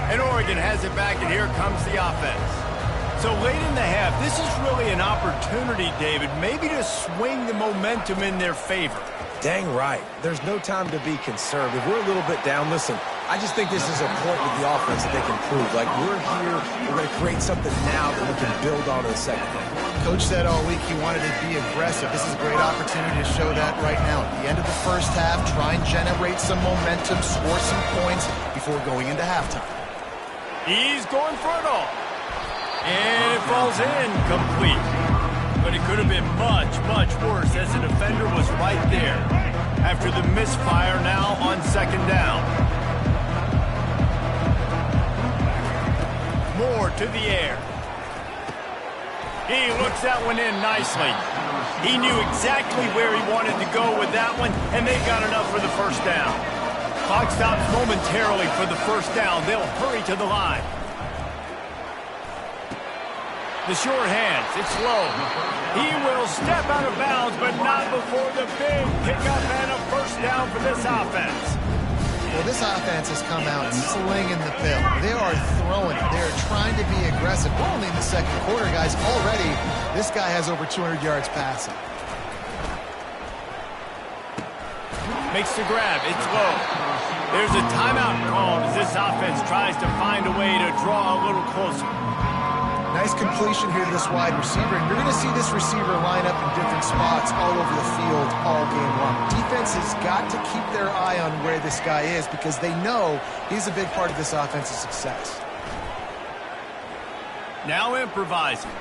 And Oregon has it back, and here comes the offense. So late in the half, this is really an opportunity, David, maybe to swing the momentum in their favor. Dang right. There's no time to be conservative. We're a little bit down. Listen, I just think this is a point with the offense that they can prove. Like, we're here, we're going to create something now that we can build on in the second half. Coach said all week he wanted to be aggressive. This is a great opportunity to show that right now. At the end of the first half, try and generate some momentum, score some points before going into halftime. He's going for it all. And it falls in complete. But it could have been much, much worse as the defender was right there. After the misfire now on second down. Moore to the air. He looks that one in nicely. He knew exactly where he wanted to go with that one, and they got enough for the first down. Clock stops momentarily for the first down. They'll hurry to the line. The short hands, it's low. He will step out of bounds, but not before the big pickup and a first down for this offense. Well, this offense has come out slinging the pill. They are throwing it. They are trying to be aggressive. We're only in the second quarter, guys. Already, this guy has over 200 yards passing. Makes the grab. It's low. There's a timeout called as this offense tries to find a way to draw a little closer. Nice completion here to this wide receiver, and you're going to see this receiver line up in different spots all over the field all game long. Defense has got to keep their eye on where this guy is because they know he's a big part of this offense's success. Now improvising.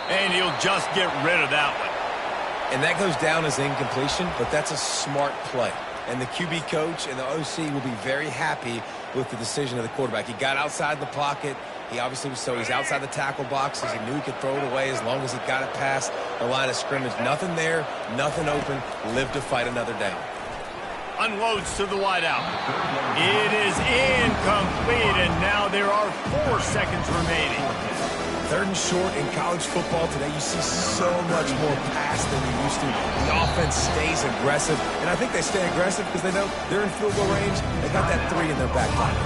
And he'll just get rid of that one. And that goes down as incompletion, but that's a smart play. And the QB coach and the OC will be very happy with the decision of the quarterback. He got outside the pocket. He obviously was he's outside the tackle boxes. He knew he could throw it away as long as he got it past the line of scrimmage. Nothing there, nothing open. Lived to fight another down. Unloads to the wideout. It is incomplete, and now there are 4 seconds remaining. Third and short in college football today, you see so much more pass than you used to. The offense stays aggressive, and I think they stay aggressive because they know they're in field goal range. They got that 3 in their back pocket.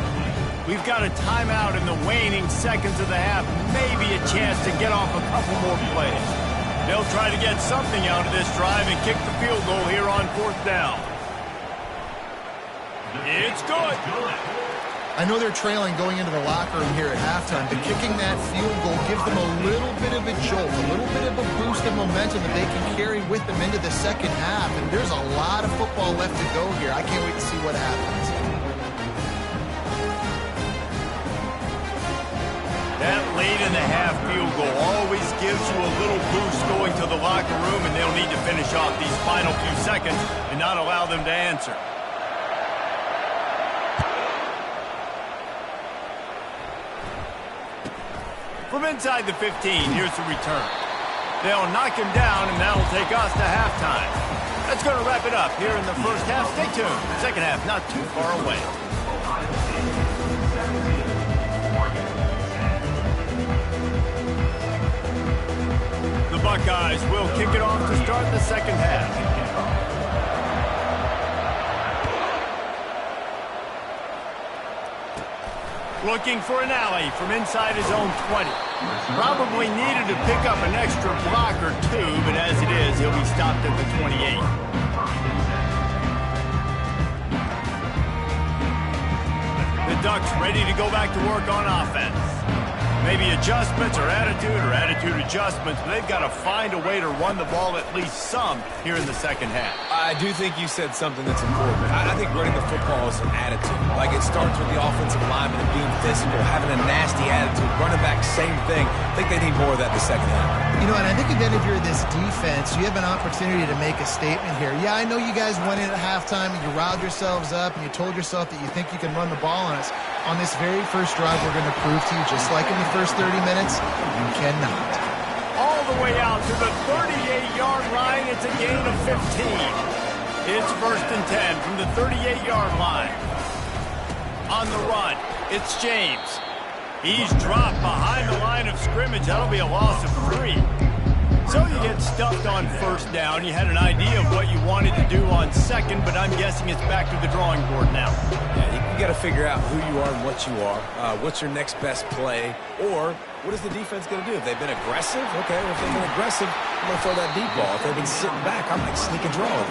We've got a timeout in the waning seconds of the half. Maybe a chance to get off a couple more plays. They'll try to get something out of this drive and kick the field goal here on 4th down. It's good. I know they're trailing going into the locker room here at halftime, but kicking that field goal gives them a little bit of a jolt, a little bit of a boost of momentum that they can carry with them into the second half. And there's a lot of football left to go here. I can't wait to see what happens. That late in the half field goal always gives you a little boost going to the locker room, and they'll need to finish off these final few seconds and not allow them to answer. From inside the 15, here's the return. They'll knock him down, and that'll take us to halftime. That's going to wrap it up here in the first half. Stay tuned. Second half not too far away. The Buckeyes will kick it off to start the second half. Looking for an alley from inside his own 20. Probably needed to pick up an extra block or 2, but as it is, he'll be stopped at the 28. The Ducks ready to go back to work on offense. Maybe adjustments or attitude adjustments, but they've got to find a way to run the ball at least some here in the second half. I do think you said something that's important. I think running the football is an attitude. Like it starts with the offensive lineman and being physical, having a nasty attitude. Running back, same thing. I think they need more of that in the second half. You know, and I think again, if you're this defense, you have an opportunity to make a statement here. Yeah, I know you guys went in at halftime and you riled yourselves up and you told yourself that you think you can run the ball on us. On this very first drive, we're going to prove to you, just like in the first 30 minutes, you cannot. All the way out to the 38-yard line. It's a gain of 15. It's 1st and 10 from the 38-yard line. On the run, it's James. He's dropped behind the line of scrimmage. That'll be a loss of 3. So you get stuffed on first down. You had an idea of what you wanted to do on second, but I'm guessing it's back to the drawing board now. Yeah, you got to figure out who you are and what you are. What's your next best play? Or what is the defense going to do? If they've been aggressive, okay, well, if they've been aggressive, I'm going to throw that deep ball. If they've been sitting back, I might sneak and draw it.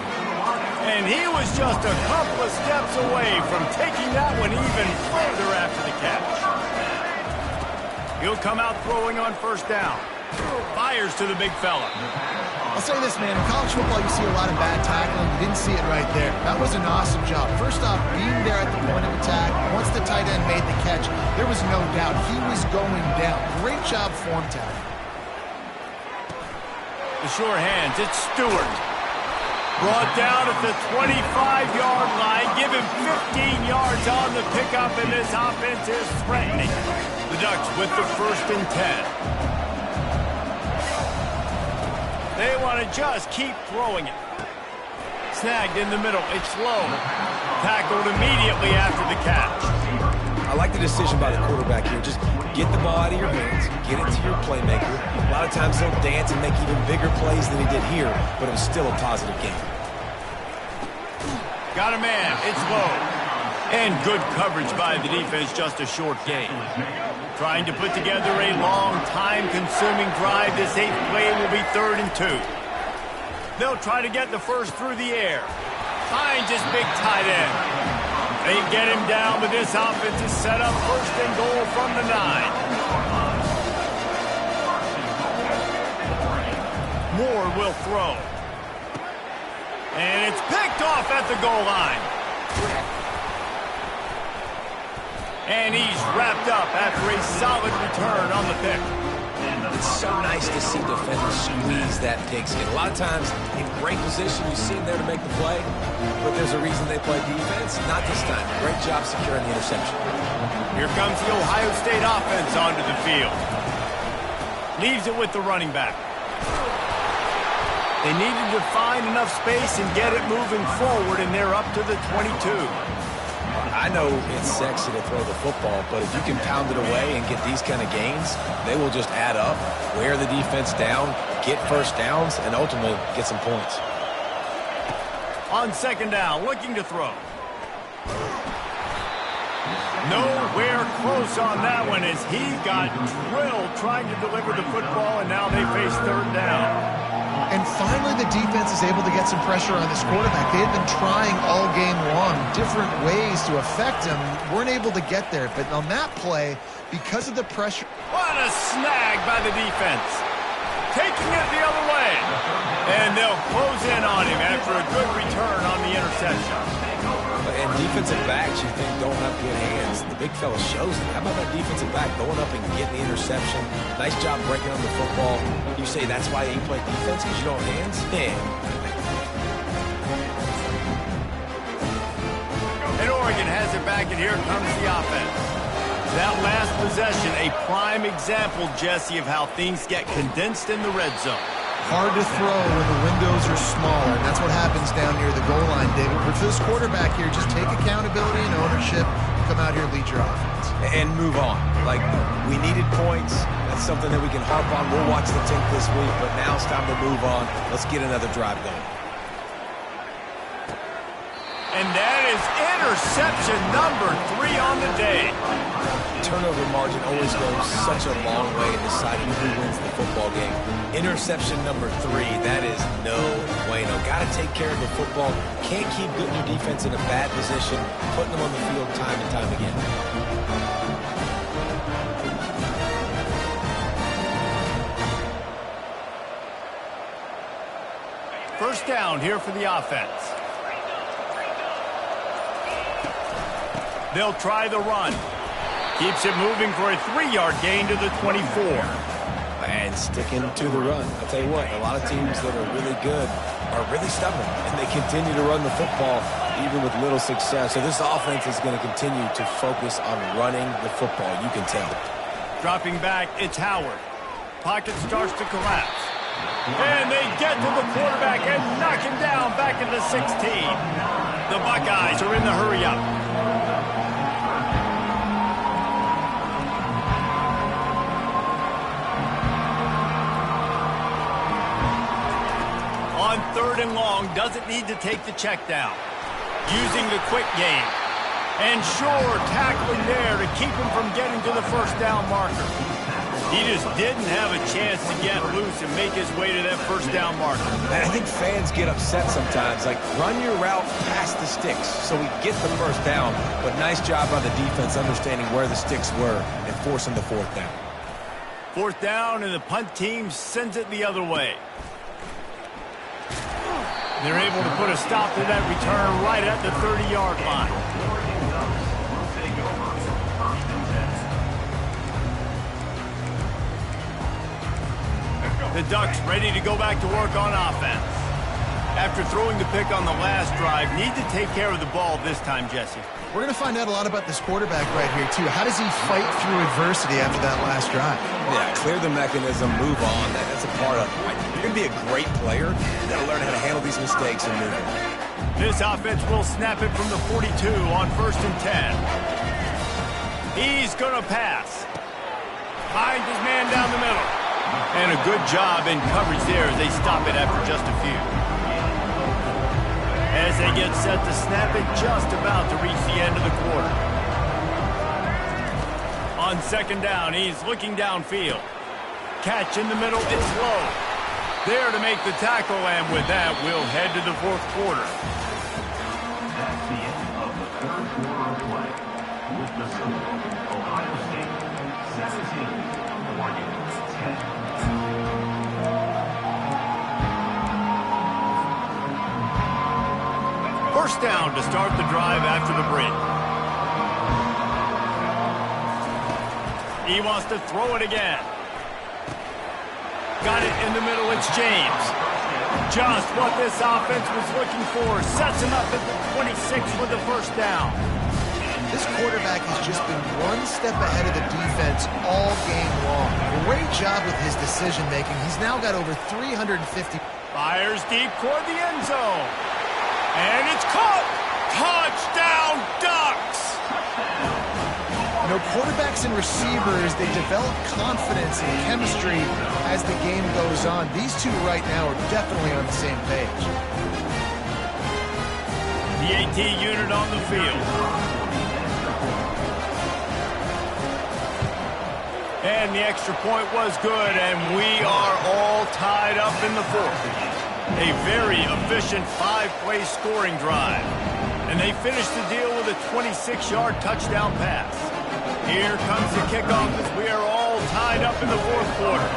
And he was just a couple of steps away from taking that one even further after the catch. He'll come out throwing on first down. Fires to the big fella. I'll say this, man. In college football, you see a lot of bad tackling. You didn't see it right there. That was an awesome job. First off, being there at the point of attack. Once the tight end made the catch, there was no doubt he was going down. Great job form tackling. The sure hands. It's Stewart. Brought down at the 25-yard line. Give him 15 yards on the pickup, and this offense is threatening. The Ducks with the 1st and 10. They want to just keep throwing it. Snagged in the middle. It's low. Tackled immediately after the catch. I like the decision by the quarterback here. Just get the ball out of your hands, get it to your playmaker. A lot of times he'll dance and make even bigger plays than he did here, but it was still a positive game. Got a man. It's low. And good coverage by the defense, just a short gain. Trying to put together a long, time-consuming drive. This 8th play will be 3rd and 2. They'll try to get the first through the air. Finds his big tight end. They get him down, but this offense is set up 1st and goal from the 9. Moore will throw. And it's picked off at the goal line. And he's wrapped up after a solid return on the pick. It's so nice to see defenders squeeze that pigskin. A lot of times, in great position, you see them there to make the play, but there's a reason they play defense. Not this time. Great job securing the interception. Here comes the Ohio State offense onto the field. Leaves it with the running back. They needed to find enough space and get it moving forward, and they're up to the 22. I know it's sexy to throw the football, but if you can pound it away and get these kind of gains, they will just add up, wear the defense down, get first downs, and ultimately get some points. On 2nd down, looking to throw. Nowhere close on that one as he got drilled trying to deliver the football, and now they face 3rd down. And finally, the defense is able to get some pressure on this quarterback. They had been trying all game long, different ways to affect him. Weren't able to get there. But on that play, because of the pressure... What a snag by the defense. Taking it the other way. And they'll close in on him after a good return on the interception. And defensive backs you think don't have good hands. The big fella shows it. How about that defensive back going up and getting the interception? Nice job breaking on the football. You say that's why you play defense, because you don't have hands? Man. And Oregon has it back, and here comes the offense. That last possession, a prime example, Jesse, of how things get condensed in the red zone. Hard to throw when the windows are smaller, and that's what happens down near the goal line, David. But for this quarterback here, just take accountability and ownership, come out here, lead your offense. And move on. Like, we needed points. That's something that we can harp on. We'll watch the 10th this week, but now it's time to move on. Let's get another drive going. And that is interception number 3 on the day. Turnover margin always goes such a long way in deciding who wins the football game. Interception number 3, that is no bueno. Got to take care of the football. Can't keep putting your defense in a bad position, putting them on the field time and time again. First down here for the offense. They'll try the run. Keeps it moving for a 3-yard gain to the 24. And sticking to the run. I'll tell you what, a lot of teams that are really good are really stubborn, and they continue to run the football even with little success. So this offense is going to continue to focus on running the football. You can tell. Dropping back, it's Howard. Pocket starts to collapse. And they get to the quarterback and knock him down back at the 16. The Buckeyes are in the hurry-up. On 3rd and long, doesn't need to take the check down. Using the quick game. And Shore tackling there to keep him from getting to the first down marker. He just didn't have a chance to get loose and make his way to that first down marker. And I think fans get upset sometimes. Like, run your route past the sticks so we get the first down. But nice job by the defense understanding where the sticks were and forcing the 4th down. 4th down, and the punt team sends it the other way. They're able to put a stop to that return right at the 30-yard line. The Ducks ready to go back to work on offense. After throwing the pick on the last drive, need to take care of the ball this time, Jesse. We're going to find out a lot about this quarterback right here, too. How does he fight through adversity after that last drive? Yeah, clear the mechanism, move on. That's a part of it. Right? You're going to be a great player. You got to learn how to handle these mistakes and move on. This offense will snap it from the 42 on 1st and 10. He's going to pass. Finds his man down the middle. And a good job in coverage there as they stop it after just a few. As they get set to snap it, just about to reach the end of the quarter. On 2nd down, he's looking downfield. Catch in the middle, it's low. There to make the tackle, and with that, we'll head to the 4th quarter. That's the end of the 3rd quarter of play. With the score, Ohio State 17, Oregon 10. First down to start the drive after the break. He wants to throw it again. Got it in the middle, it's James. Just what this offense was looking for. Sets him up at the 26 with the first down. This quarterback has just been one step ahead of the defense all game long. Great job with his decision-making. He's now got over 350. Fires deep toward the end zone. And it's caught! Touchdown, Ducks! You know, quarterbacks and receivers, they develop confidence and chemistry as the game goes on. These two right now are definitely on the same page. The AT unit on the field. And the extra point was good, and we are all tied up in the 4th. A very efficient 5-play scoring drive. And they finish the deal with a 26-yard touchdown pass. Here comes the kickoff as we are all tied up in the 4th quarter.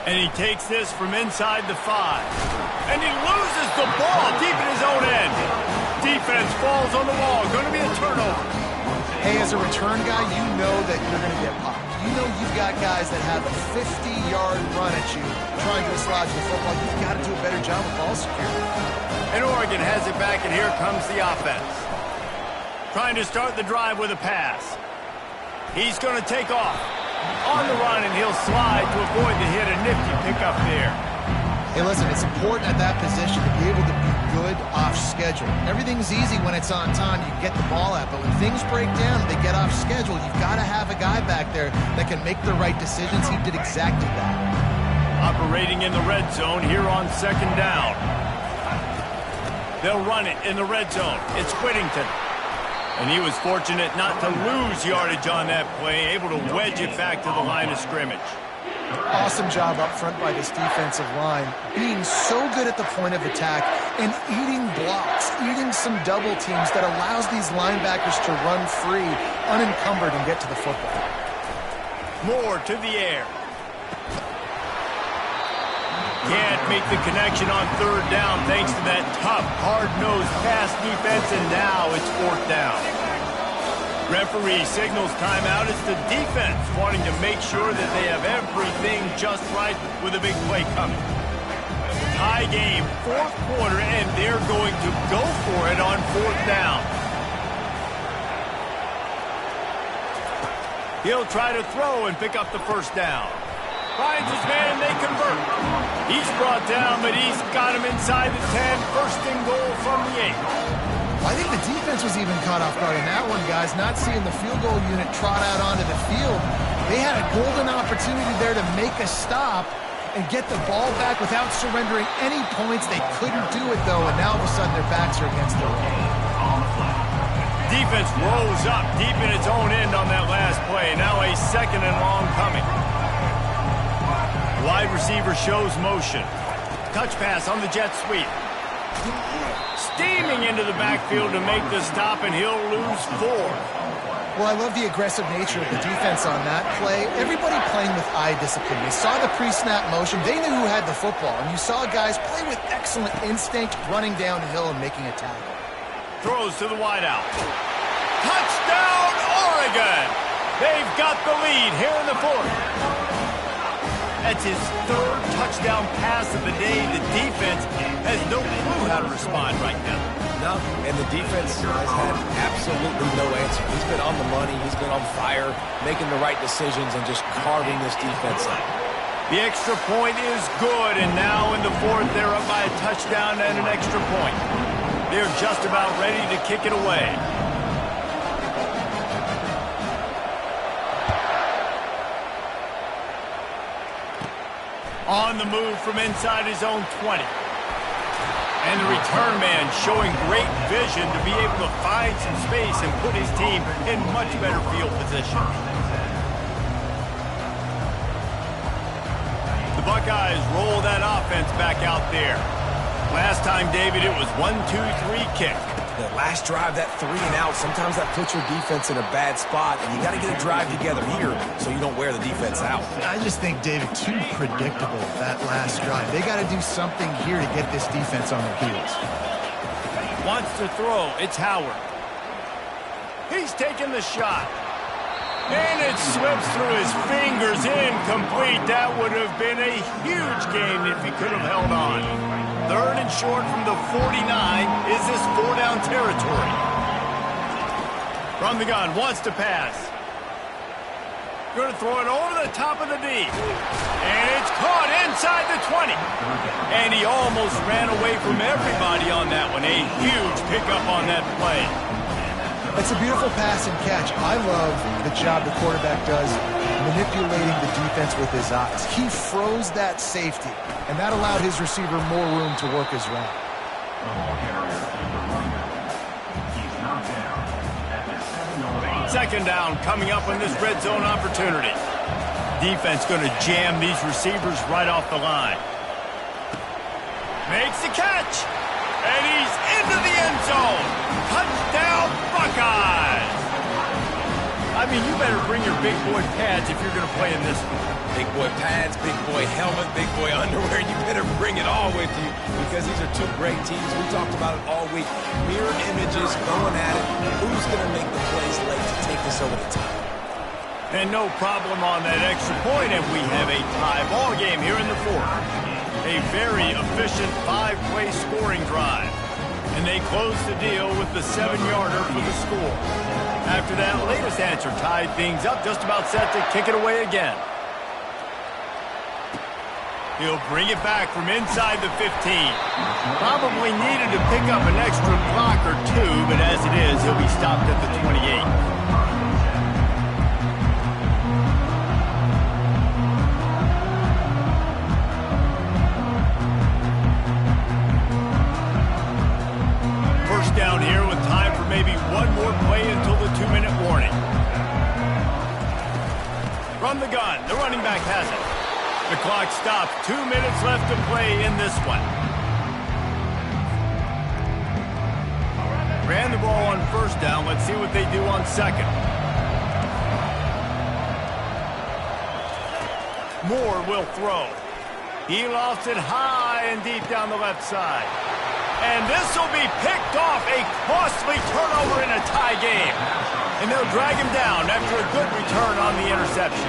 And he takes this from inside the 5. And he loses the ball deep in his own end. Defense falls on the wall. Going to be a turnover. Hey, as a return guy, you know that you're going to get popped. You know you've got guys that have a 50-yard run at you trying to dislodge the football. You've got to do a better job of ball security. And Oregon has it back, and here comes the offense. Trying to start the drive with a pass. He's going to take off. On the run, and he'll slide to avoid the hit. A nifty pickup there. Hey, listen, it's important at that position to be able to be good off schedule. Everything's easy when it's on time. You get the ball out. But when things break down, they get off schedule. You've got to have a guy back there that can make the right decisions. He did exactly that. Operating in the red zone here on 2nd down. They'll run it in the red zone. It's Whittington. And he was fortunate not to lose yardage on that play, able to wedge it back to the line of scrimmage. Awesome job up front by this defensive line, being so good at the point of attack and eating blocks, eating some double teams that allows these linebackers to run free, unencumbered, and get to the football. Moore to the air. Can't make the connection on 3rd down thanks to that tough, hard-nosed pass defense, and now it's 4th down. Referee signals timeout. It's the defense wanting to make sure that they have everything just right with a big play coming. Tie game, 4th quarter, and they're going to go for it on 4th down. He'll try to throw and pick up the first down. Finds his man, and they convert. He's brought down, but he's got him inside the 10. 1st and goal from the 8. I think the defense was even caught off guard in that one, guys, not seeing the field goal unit trot out onto the field. They had a golden opportunity there to make a stop and get the ball back without surrendering any points. They couldn't do it, though, and now all of a sudden their backs are against the wall. Defense rose up deep in its own end on that last play. Now a 2nd and long coming. Wide receiver shows motion. Touch pass on the jet sweep. Steaming into the backfield to make the stop, and he'll lose 4. Well, I love the aggressive nature of the defense on that play. Everybody playing with eye discipline. They saw the pre-snap motion. They knew who had the football. And you saw guys play with excellent instinct, running downhill and making a tackle. Throws to the wideout. Touchdown, Oregon! They've got the lead here in the 4th. That's his 3rd touchdown pass of the day. The defense has no clue how to respond right now. No, and the defense has had absolutely no answer. He's been on the money. He's been on fire, making the right decisions and just carving this defense up. The extra point is good, and now in the 4th, they're up by a touchdown and an extra point. They're just about ready to kick it away. On the move from inside his own 20. And the return man showing great vision to be able to find some space and put his team in much better field position. The Buckeyes roll that offense back out there. Last time, David, it was 1-2-3 kick. The last drive, that 3 and out, sometimes that puts your defense in a bad spot, and you got to get a drive together here so you don't wear the defense out. I just think, David, too predictable that last drive. They got to do something here to get this defense on their heels. Wants to throw. It's Howard. He's taking the shot. And it slips through his fingers. Incomplete. That would have been a huge gain if he could have held on. 3rd and short from the 49. Is this 4-down territory? From the gun, wants to pass. Going to throw it over the top of the D. And it's caught inside the 20. And he almost ran away from everybody on that one. A huge pickup on that play. It's a beautiful pass and catch. I love the job the quarterback does manipulating the defense with his eyes. He froze that safety, and that allowed his receiver more room to work his route. Second down coming up on this red zone opportunity. Defense going to jam these receivers right off the line. Makes the catch. And he's into the end zone. Touchdown, Buckeyes. I mean, you better bring your big boy pads if you're going to play in this one. Big boy pads, big boy helmet, big boy underwear. You better bring it all with you because these are 2 great teams. We talked about it all week. Mirror images, going at it. Who's going to make the plays late to take this over the top? And no problem on that extra point, and we have a tie ball game here in the 4th. A very efficient 5-play scoring drive. And they close the deal with the 7-yarder for the score. After that latest answer tied things up, just about set to kick it away again. He'll bring it back from inside the 15. Probably needed to pick up an extra block or 2, but as it is, he'll be stopped at the 28. Down here with time for maybe one more play until the 2-minute warning. From the gun, the running back has it. The clock stops. 2 minutes left to play in this one. Ran the ball on 1st down. Let's see what they do on 2nd. Moore will throw. He lofts it high and deep down the left side. And this will be picked off, a costly turnover in a tie game. And they'll drag him down after a good return on the interception.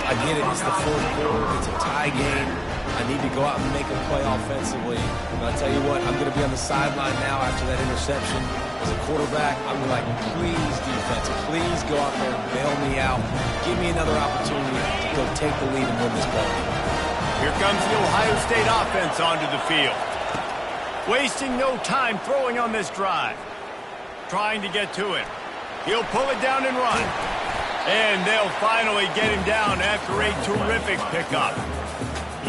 I get it, it's the 4th quarter, it's a tie game. I need to go out and make a play offensively. But I'll tell you what, I'm going to be on the sideline now after that interception. As a quarterback, I'm like, please, defense, please go out there and bail me out. Give me another opportunity to go take the lead and win this ball game. Here comes the Ohio State offense onto the field. Wasting no time throwing on this drive. Trying to get to it. He'll pull it down and run. And they'll finally get him down after a terrific pickup.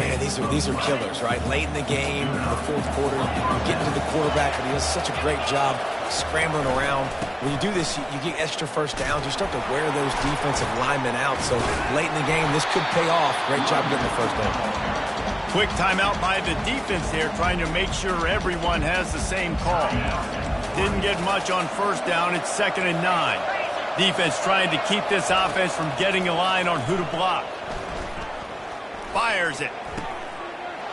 Yeah, these are killers, right? Late in the game, the 4th quarter, you get to the quarterback, and he does such a great job scrambling around. When you do this, you get extra 1st downs. You start to wear those defensive linemen out. So late in the game, this could pay off. Great job getting the 1st down. Quick timeout by the defense there, trying to make sure everyone has the same call. Didn't get much on first down. It's 2nd and 9. Defense trying to keep this offense from getting a line on who to block. Fires it.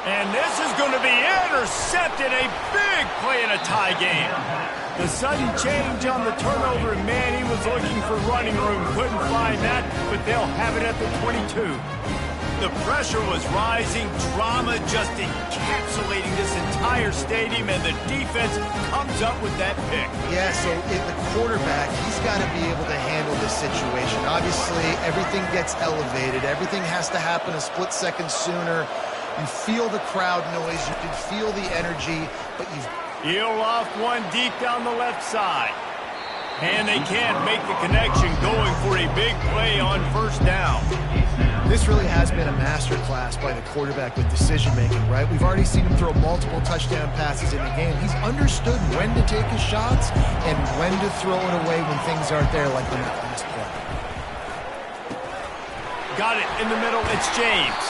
And this is going to be intercepted. A big play in a tie game. The sudden change on the turnover, man, he was looking for running room. Couldn't find that, but they'll have it at the 22. The pressure was rising, drama just encapsulating this entire stadium, and the defense comes up with that pick. Yeah, so the quarterback, he's got to be able to handle this situation. Obviously, everything gets elevated. Everything has to happen a split second sooner. You feel the crowd noise. You can feel the energy, but you've... He'll loft one deep down the left side. And they can't make the connection, going for a big play on first down. This really has been a masterclass by the quarterback with decision-making, right? We've already seen him throw multiple touchdown passes in the game. He's understood when to take his shots and when to throw it away when things aren't there, like in that last play. Got it in the middle. It's James.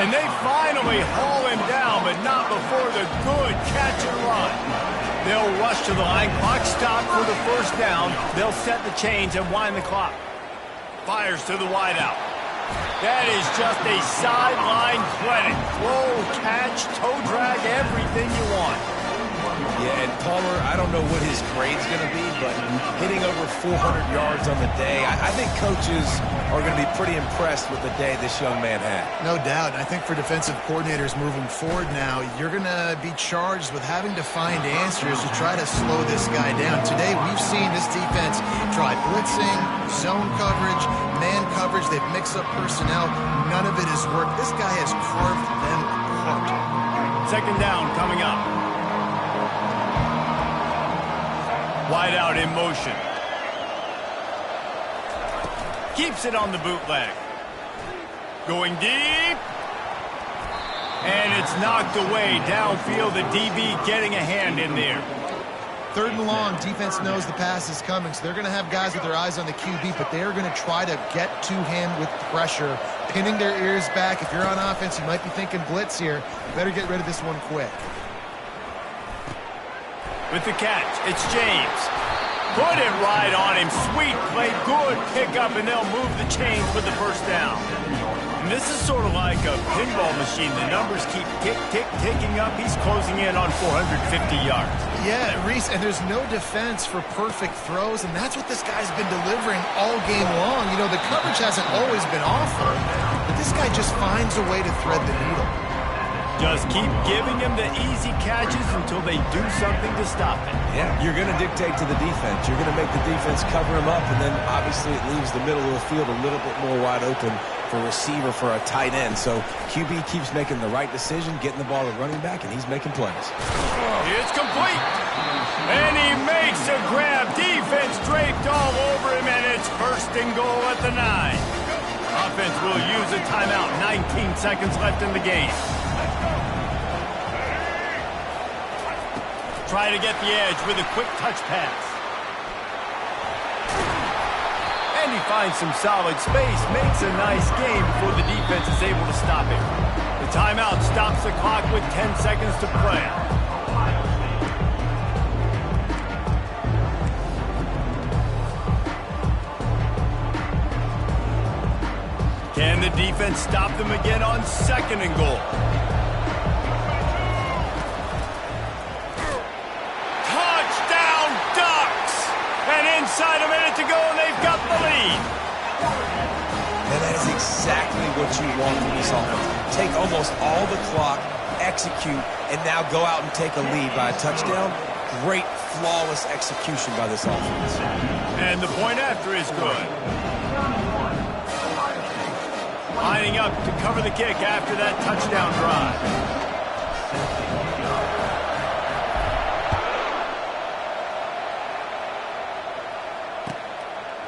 And they finally haul him down, but not before the good catch and run. They'll rush to the line. Clock stopped for the first down. They'll set the chains and wind the clock. Fires to the wideout. That is just a sideline clinic. Throw, catch, toe drag, everything you want. Yeah, and Palmer, I don't know what his grade's going to be, but hitting over 400 yards on the day, I think coaches are going to be pretty impressed with the day this young man had. No doubt. I think for defensive coordinators moving forward now, you're going to be charged with having to find answers to try to slow this guy down. Today, we've seen this defense try blitzing, zone coverage, man coverage. They've mixed up personnel. None of it has worked. This guy has carved them apart. 2nd down coming up. Wide out in motion. Keeps it on the bootleg. Going deep. And it's knocked away downfield. The DB getting a hand in there. 3rd and long. Defense knows the pass is coming, so they're going to have guys with their eyes on the QB, but they're going to try to get to him with pressure, pinning their ears back. If you're on offense, you might be thinking blitz here. You better get rid of this one quick. With the catch, it's James. Put it right on him. Sweet play, good pickup, and they'll move the chains with the first down. And this is sort of like a pinball machine. The numbers keep ticking up. He's closing in on 450 yards. Yeah, Reese, and there's no defense for perfect throws, and that's what this guy's been delivering all game long. You know, the coverage hasn't always been awful, but this guy just finds a way to thread the needle. Just keep giving him the easy catches until they do something to stop it. Yeah, you're going to dictate to the defense. You're going to make the defense cover him up, and then obviously it leaves the middle of the field a little bit more wide open for receiver, for a tight end. So QB keeps making the right decision, getting the ball to running back, and he's making plays. It's complete. And he makes a grab. Defense draped all over him, and it's 1st and goal at the 9. Offense will use a timeout. 19 seconds left in the game. Try to get the edge with a quick touch pass. And he finds some solid space, makes a nice game before the defense is able to stop him. The timeout stops the clock with 10 seconds to play. Can the defense stop them again on 2nd and goal? Inside a minute to go, and they've got the lead. And that is exactly what you want from this offense. Take almost all the clock, execute, and now go out and take a lead by a touchdown. Great, flawless execution by this offense. And the point after is good. Lining up to cover the kick after that touchdown drive.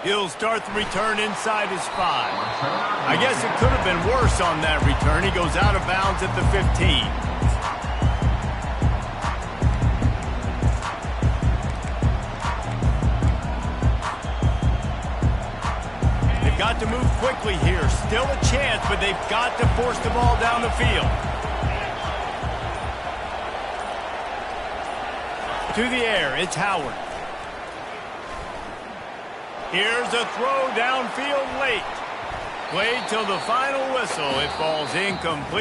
He'll start the return inside his 5. I guess it could have been worse on that return. He goes out of bounds at the 15. They've got to move quickly here. Still a chance, but they've got to force the ball down the field. To the air, it's Howard. Here's a throw downfield late. Played till the final whistle. It falls incomplete.